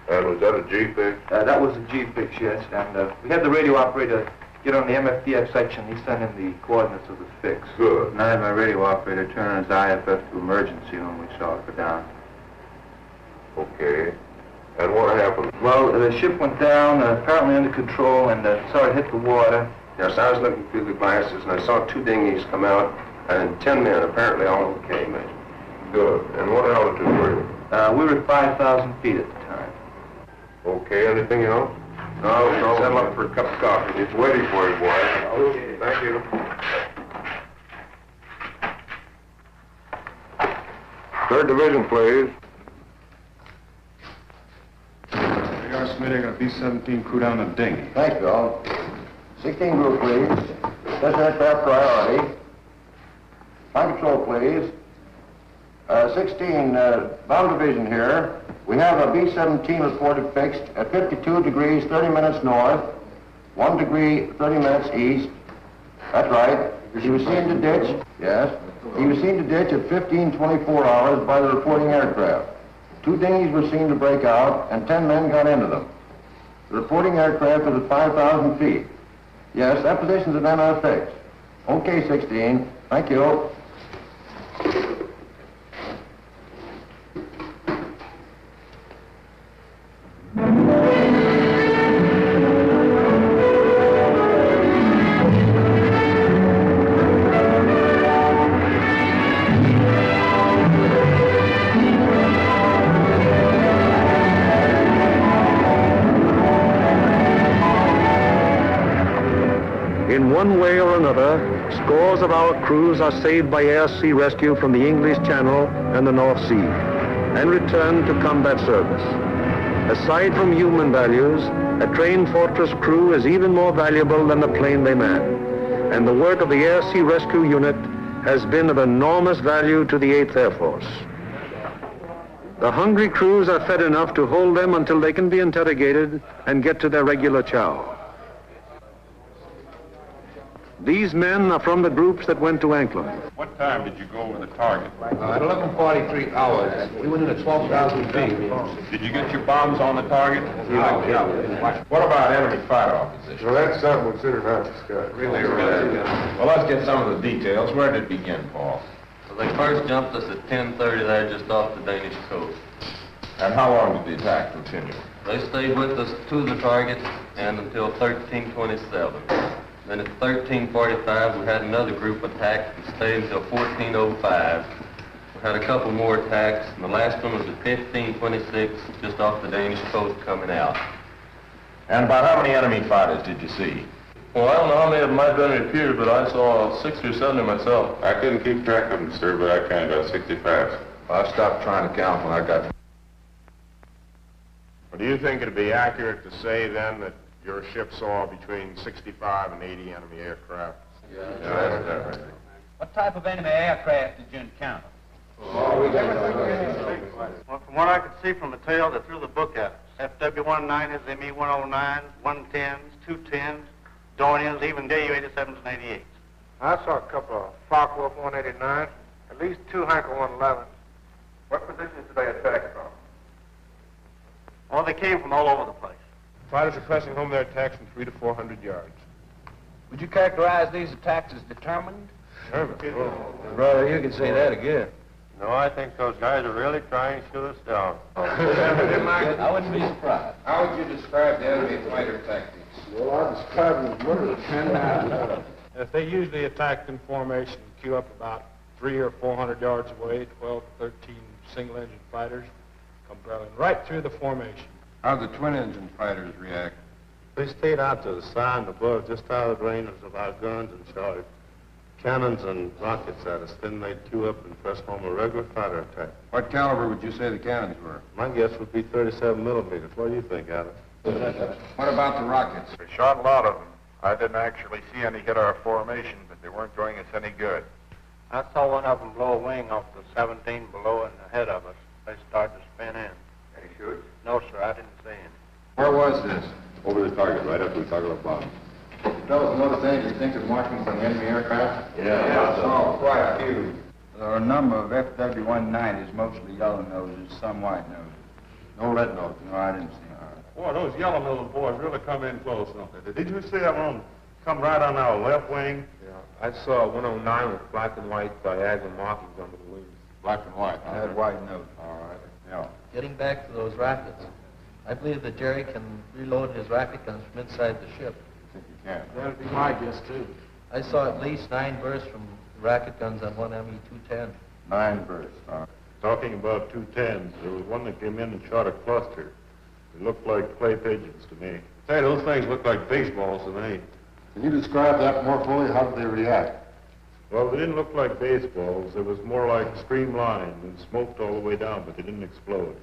And was that a G-fix? That was a G-fix, yes. And we had the radio operator get on the MFDF section. He sent in the coordinates of the fix. Good. And I had my radio operator turn on his IFF to emergency when we saw it go down. Okay. And what happened? Well, the ship went down, apparently under control, and saw it hit the water. Yes, I was looking through the glasses, and I saw 2 dinghies come out, and 10 men, apparently all of them came in. Good. And what altitude were you? We were at 5,000 feet at the time. Okay, anything else? No, settle up for a cup of coffee. It's waiting for you, boy. Okay. Thank you. Third division, please. A.R. Smitty, got a B-17 crew down the dinghy. Thanks, Bill. 16 group, please. Just aircraft priority. Flight control, please. 16, bound division here. We have a B-17 reported fixed at 52 degrees, 30 minutes north, 1 degree, 30 minutes east. That's right. He was seen to ditch, yes. He was seen to ditch at 15:24 hours by the reporting aircraft. 2 dinghies were seen to break out, and 10 men got into them. The reporting aircraft is at 5,000 feet. Yes, that position's at MF fixed. Okay, 16. Thank you. In one way or another, scores of our crews are saved by air-sea rescue from the English Channel and the North Sea and returned to combat service. Aside from human values, a trained fortress crew is even more valuable than the plane they man. And the work of the air-sea rescue unit has been of enormous value to the 8th Air Force. The hungry crews are fed enough to hold them until they can be interrogated and get to their regular chow. These men are from the groups that went to Anklin. What time did you go over the target? At 11:43 hours. We went in at 12,000 feet. Did you get your bombs on the target? Yeah. What about enemy fighter opposition? Well, that's something we considered hard to discuss. Really? Well, let's get some of the details. Where did it begin, Paul? Well, they first jumped us at 10:30 there just off the Danish coast. And how long did the attack continue? They stayed with us to the target and until 13:27. Then at 13:45, we had another group attack and stayed until 14:05. We had a couple more attacks, and the last one was at 15:26, just off the Danish coast coming out. And about how many enemy fighters did you see? Well, I don't know how many of them might have been repeated, but I saw 60 or 70 myself. I couldn't keep track of them, sir, but I counted about 65. I stopped trying to count when I got... Well, do you think it'd be accurate to say, then, that your ship saw between 65 and 80 enemy aircraft? Yeah, that's right. What type of enemy aircraft did you encounter? Well, from what I could see from the tail, they threw the book at us. FW-19s, ME-109s, 110s, 210s, Dorniers, even DU-87s and 88s. I saw a couple of Focke-Wulf 189s, at least 2 Heinkel 111s. What positions did they attack from? Oh, they came from all over the place. Fighters are pressing home their attacks from 300 to 400 yards. Would you characterize these attacks as determined? Brother, you can say that again. No, I think those guys are really trying to shoot us down. I wouldn't be surprised. How would you describe the enemy fighter tactics? Well, I describe them as murderous. If they usually attacked in formation, queue up about 300 or 400 yards away, 12 to 13 single-engine fighters come barreling right through the formation. How'd the twin-engine fighters react? They stayed out to the side and above, just out of the range of our guns, and shot cannons and rockets at us. Then they'd queue up and press home a regular fighter attack. What caliber would you say the cannons were? My guess would be 37 millimeters. What do you think, Adam? What about the rockets? We shot a lot of them. I didn't actually see any hit our formation, but they weren't doing us any good. I saw one of them blow a wing off the 17 below and ahead of us. They started to spin in. Any shoot? No, sir, I didn't see any. Where was this? Over the target, right after we toggled up bottom. Did you fellows notice any distinctive markings on the enemy aircraft? Yeah. Oh, quite a few. There are a number of FW-190s, mostly yellow noses, some white noses. No red nose. No, I didn't see them. Boy, those yellow nose boys really come in close, don't they? Did you see that one come right on our left wing? Yeah. I saw 109 with black and white diagonal markings under the wings. Black and white. I had white nose. All right. Yeah. Getting back to those rockets, I believe that Jerry can reload his rocket guns from inside the ship. I think you can. That'd be my guess, too. I saw at least 9 bursts from rocket guns on one ME-210. 9 bursts. All right. Talking about 210s, there was one that came in and shot a cluster. It looked like clay pigeons to me. Say, those things look like baseballs to me. Can you describe that more fully? How did they react? Well, they didn't look like baseballs. It was more like streamlined and smoked all the way down, but they didn't explode.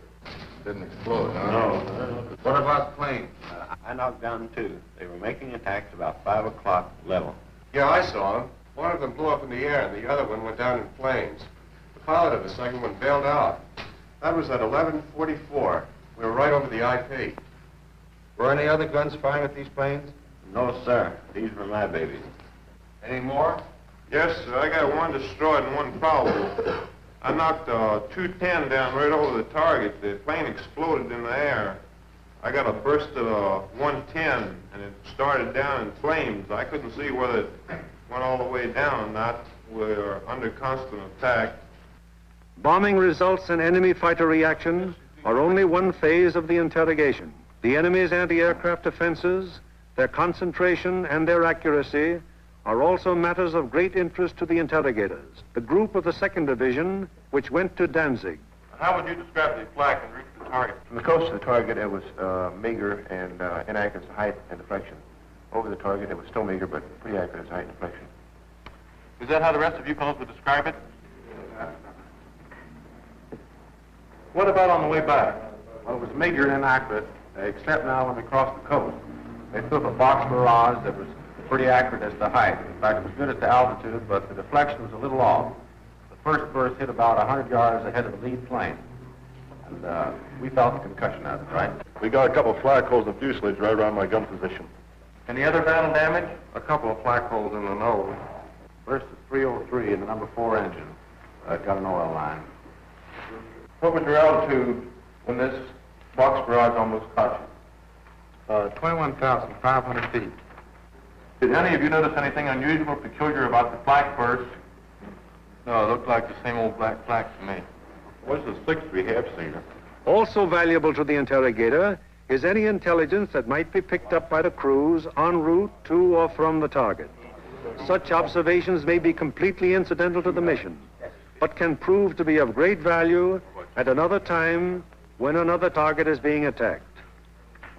Didn't explode, huh? No. What about planes? I knocked down 2. They were making attacks about 5 o'clock level. Yeah, I saw them. One of them blew up in the air, and the other one went down in flames. The pilot of the second one bailed out. That was at 11:44. We were right over the IP. Were any other guns firing at these planes? No, sir. These were my babies. Any more? Yes, sir. I got one destroyed and one probable. I knocked 210 down right over the target. The plane exploded in the air. I got a burst of 110, and it started down in flames. I couldn't see whether it went all the way down or not. We're under constant attack. Bombing results in enemy fighter reaction are only one phase of the interrogation. The enemy's anti-aircraft defenses, their concentration, and their accuracy are also matters of great interest to the interrogators. The group of the 2nd Division, which went to Danzig. How would you describe the flak and reach the target? From the coast of the target, it was meager and inaccurate as height and deflection. Over the target, it was still meager, but pretty accurate as height and deflection. Is that how the rest of you fellows would describe it? What about on the way back? Well, it was meager and inaccurate, except now when we crossed the coast. They took a box barrage that was pretty accurate as to height. In fact, it was good at the altitude, but the deflection was a little off. The first burst hit about 100 yards ahead of the lead plane. And we felt the concussion out of it, right? We got a couple of flak holes in the fuselage right around my gun position. Any other battle damage? A couple of flak holes in the nose. Burst is 303 in the number 4 engine. Got an oil line. What was your altitude when this box barrage almost caught you? 21,500 feet. Did any of you notice anything unusual or peculiar about the flak burst? No, it looked like the same old black flak to me. What's the 6th we have seen her? Also valuable to the interrogator is any intelligence that might be picked up by the crews en route to or from the target. Such observations may be completely incidental to the mission, but can prove to be of great value at another time when another target is being attacked.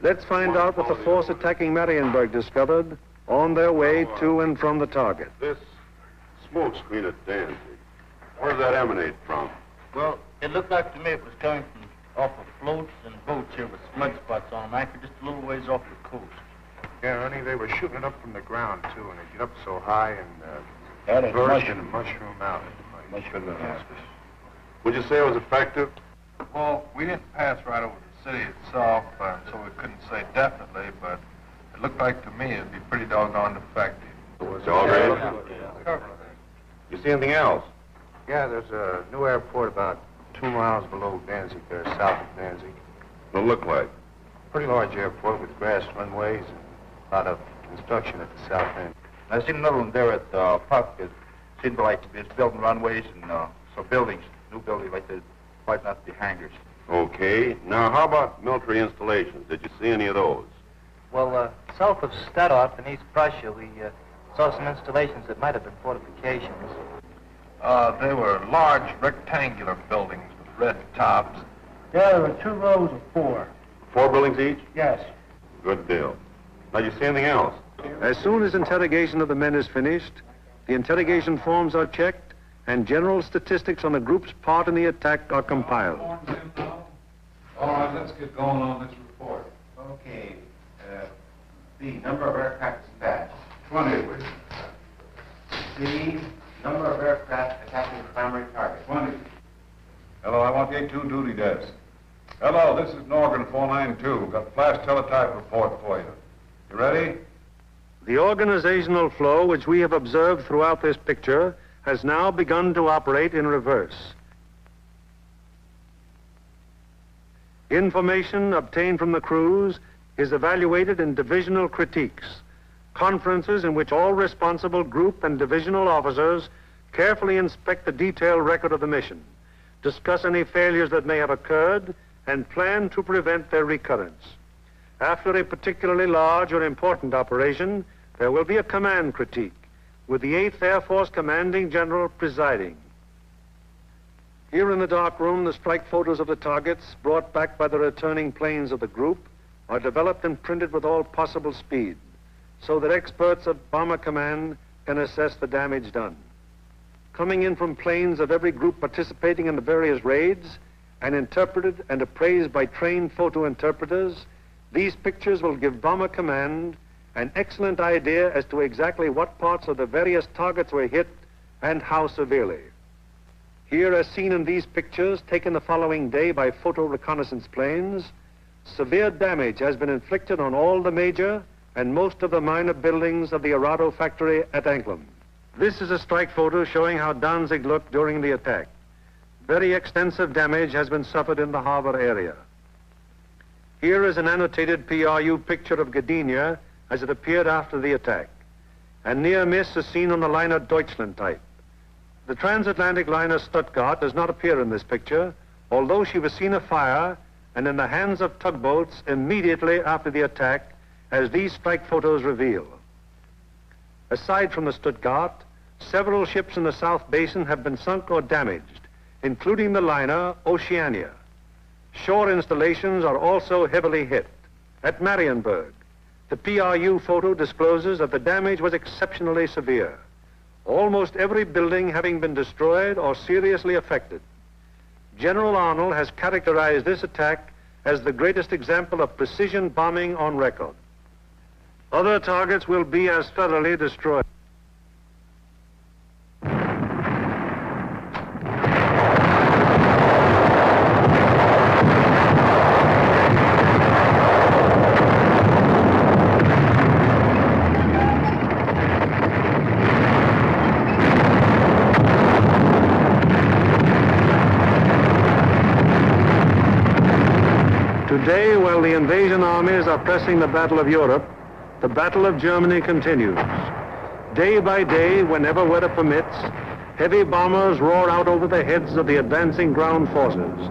Let's find out what the force attacking Marienburg discovered on their way to and from the target. This smoke screen at Danzig, where does that emanate from? Well, it looked like to me it was coming from off of floats and boats here with smudge spots on them, anchored just a little ways off the coast. Yeah, Ernie, they were shooting it up from the ground, too, and they get up so high That and is burst mushroom. and mushroom out. Would you say it was effective? Well, we didn't pass right over the city itself, so we couldn't say definitely, but it looked like to me it'd be pretty doggone effective. It's all right. You see anything else? Yeah, there's a new airport about 2 miles below Danzig there, south of Danzig. What it look like? Pretty large airport with grass runways and a lot of construction at the south end. I seen another one there at Puck. It seemed like it's building runways and so buildings, new buildings like the might not be hangars. Okay. Now, how about military installations? Did you see any of those? Well, south of Stadtdorf in East Prussia, we saw some installations that might have been fortifications. They were large rectangular buildings with red tops. Yeah, there were 2 rows of 4. 4 buildings each? Yes. Good deal. Now, you see anything else? As soon as interrogation of the men is finished, the interrogation forms are checked and general statistics on the group's part in the attack are compiled. All right, let's get going on this report. Okay. B, number of aircraft dispatched. 20. C, number of aircraft attacking the primary target. 20. Hello, I want the A2 duty desk. Hello, this is Norgan 492. Got a flash teletype report for you. You ready? The organizational flow which we have observed throughout this picture has now begun to operate in reverse. Information obtained from the crews is evaluated in divisional critiques, conferences in which all responsible group and divisional officers carefully inspect the detailed record of the mission, discuss any failures that may have occurred, and plan to prevent their recurrence. After a particularly large or important operation, there will be a command critique, with the 8th Air Force Commanding General presiding. Here in the dark room, the strike photos of the targets brought back by the returning planes of the group are developed and printed with all possible speed, so that experts at Bomber Command can assess the damage done. coming in from planes of every group participating in the various raids, and interpreted and appraised by trained photo interpreters, these pictures will give Bomber Command an excellent idea as to exactly what parts of the various targets were hit and how severely. Here, as seen in these pictures taken the following day by photo reconnaissance planes, severe damage has been inflicted on all the major and most of the minor buildings of the Arado factory at Anklam. This is a strike photo showing how Danzig looked during the attack. Very extensive damage has been suffered in the harbor area. Here is an annotated PRU picture of Gdynia as it appeared after the attack. A near miss is seen on the liner Deutschland type. The transatlantic liner Stuttgart does not appear in this picture, although she was seen afire and in the hands of tugboats immediately after the attack, as these strike photos reveal. Aside from the Stuttgart, several ships in the South Basin have been sunk or damaged, including the liner Oceania. Shore installations are also heavily hit. At Marienburg, the PRU photo discloses that the damage was exceptionally severe, almost every building having been destroyed or seriously affected. General Arnold has characterized this attack as the greatest example of precision bombing on record. Other targets will be as thoroughly destroyed. Today, while the invasion armies are pressing the Battle of Europe, the Battle of Germany continues. Day by day, whenever weather permits, heavy bombers roar out over the heads of the advancing ground forces,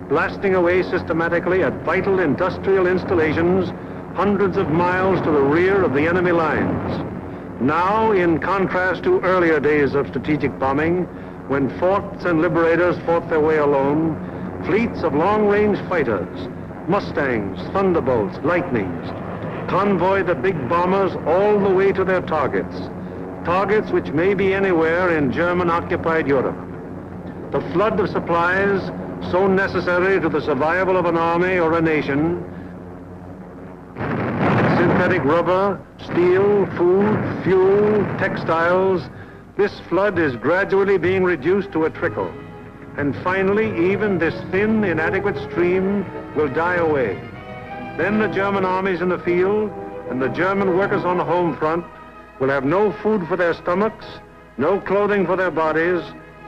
blasting away systematically at vital industrial installations hundreds of miles to the rear of the enemy lines. Now, in contrast to earlier days of strategic bombing, when forts and liberators fought their way alone, fleets of long-range fighters, Mustangs, Thunderbolts, Lightnings, convoy the big bombers all the way to their targets, targets which may be anywhere in German-occupied Europe. The flood of supplies so necessary to the survival of an army or a nation, synthetic rubber, steel, food, fuel, textiles, this flood is gradually being reduced to a trickle. And finally, even this thin, inadequate stream will die away. Then the German armies in the field and the German workers on the home front will have no food for their stomachs, no clothing for their bodies,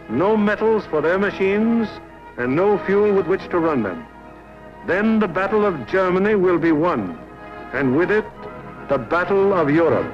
no metals for their machines, and no fuel with which to run them. Then the Battle of Germany will be won, and with it, the Battle of Europe.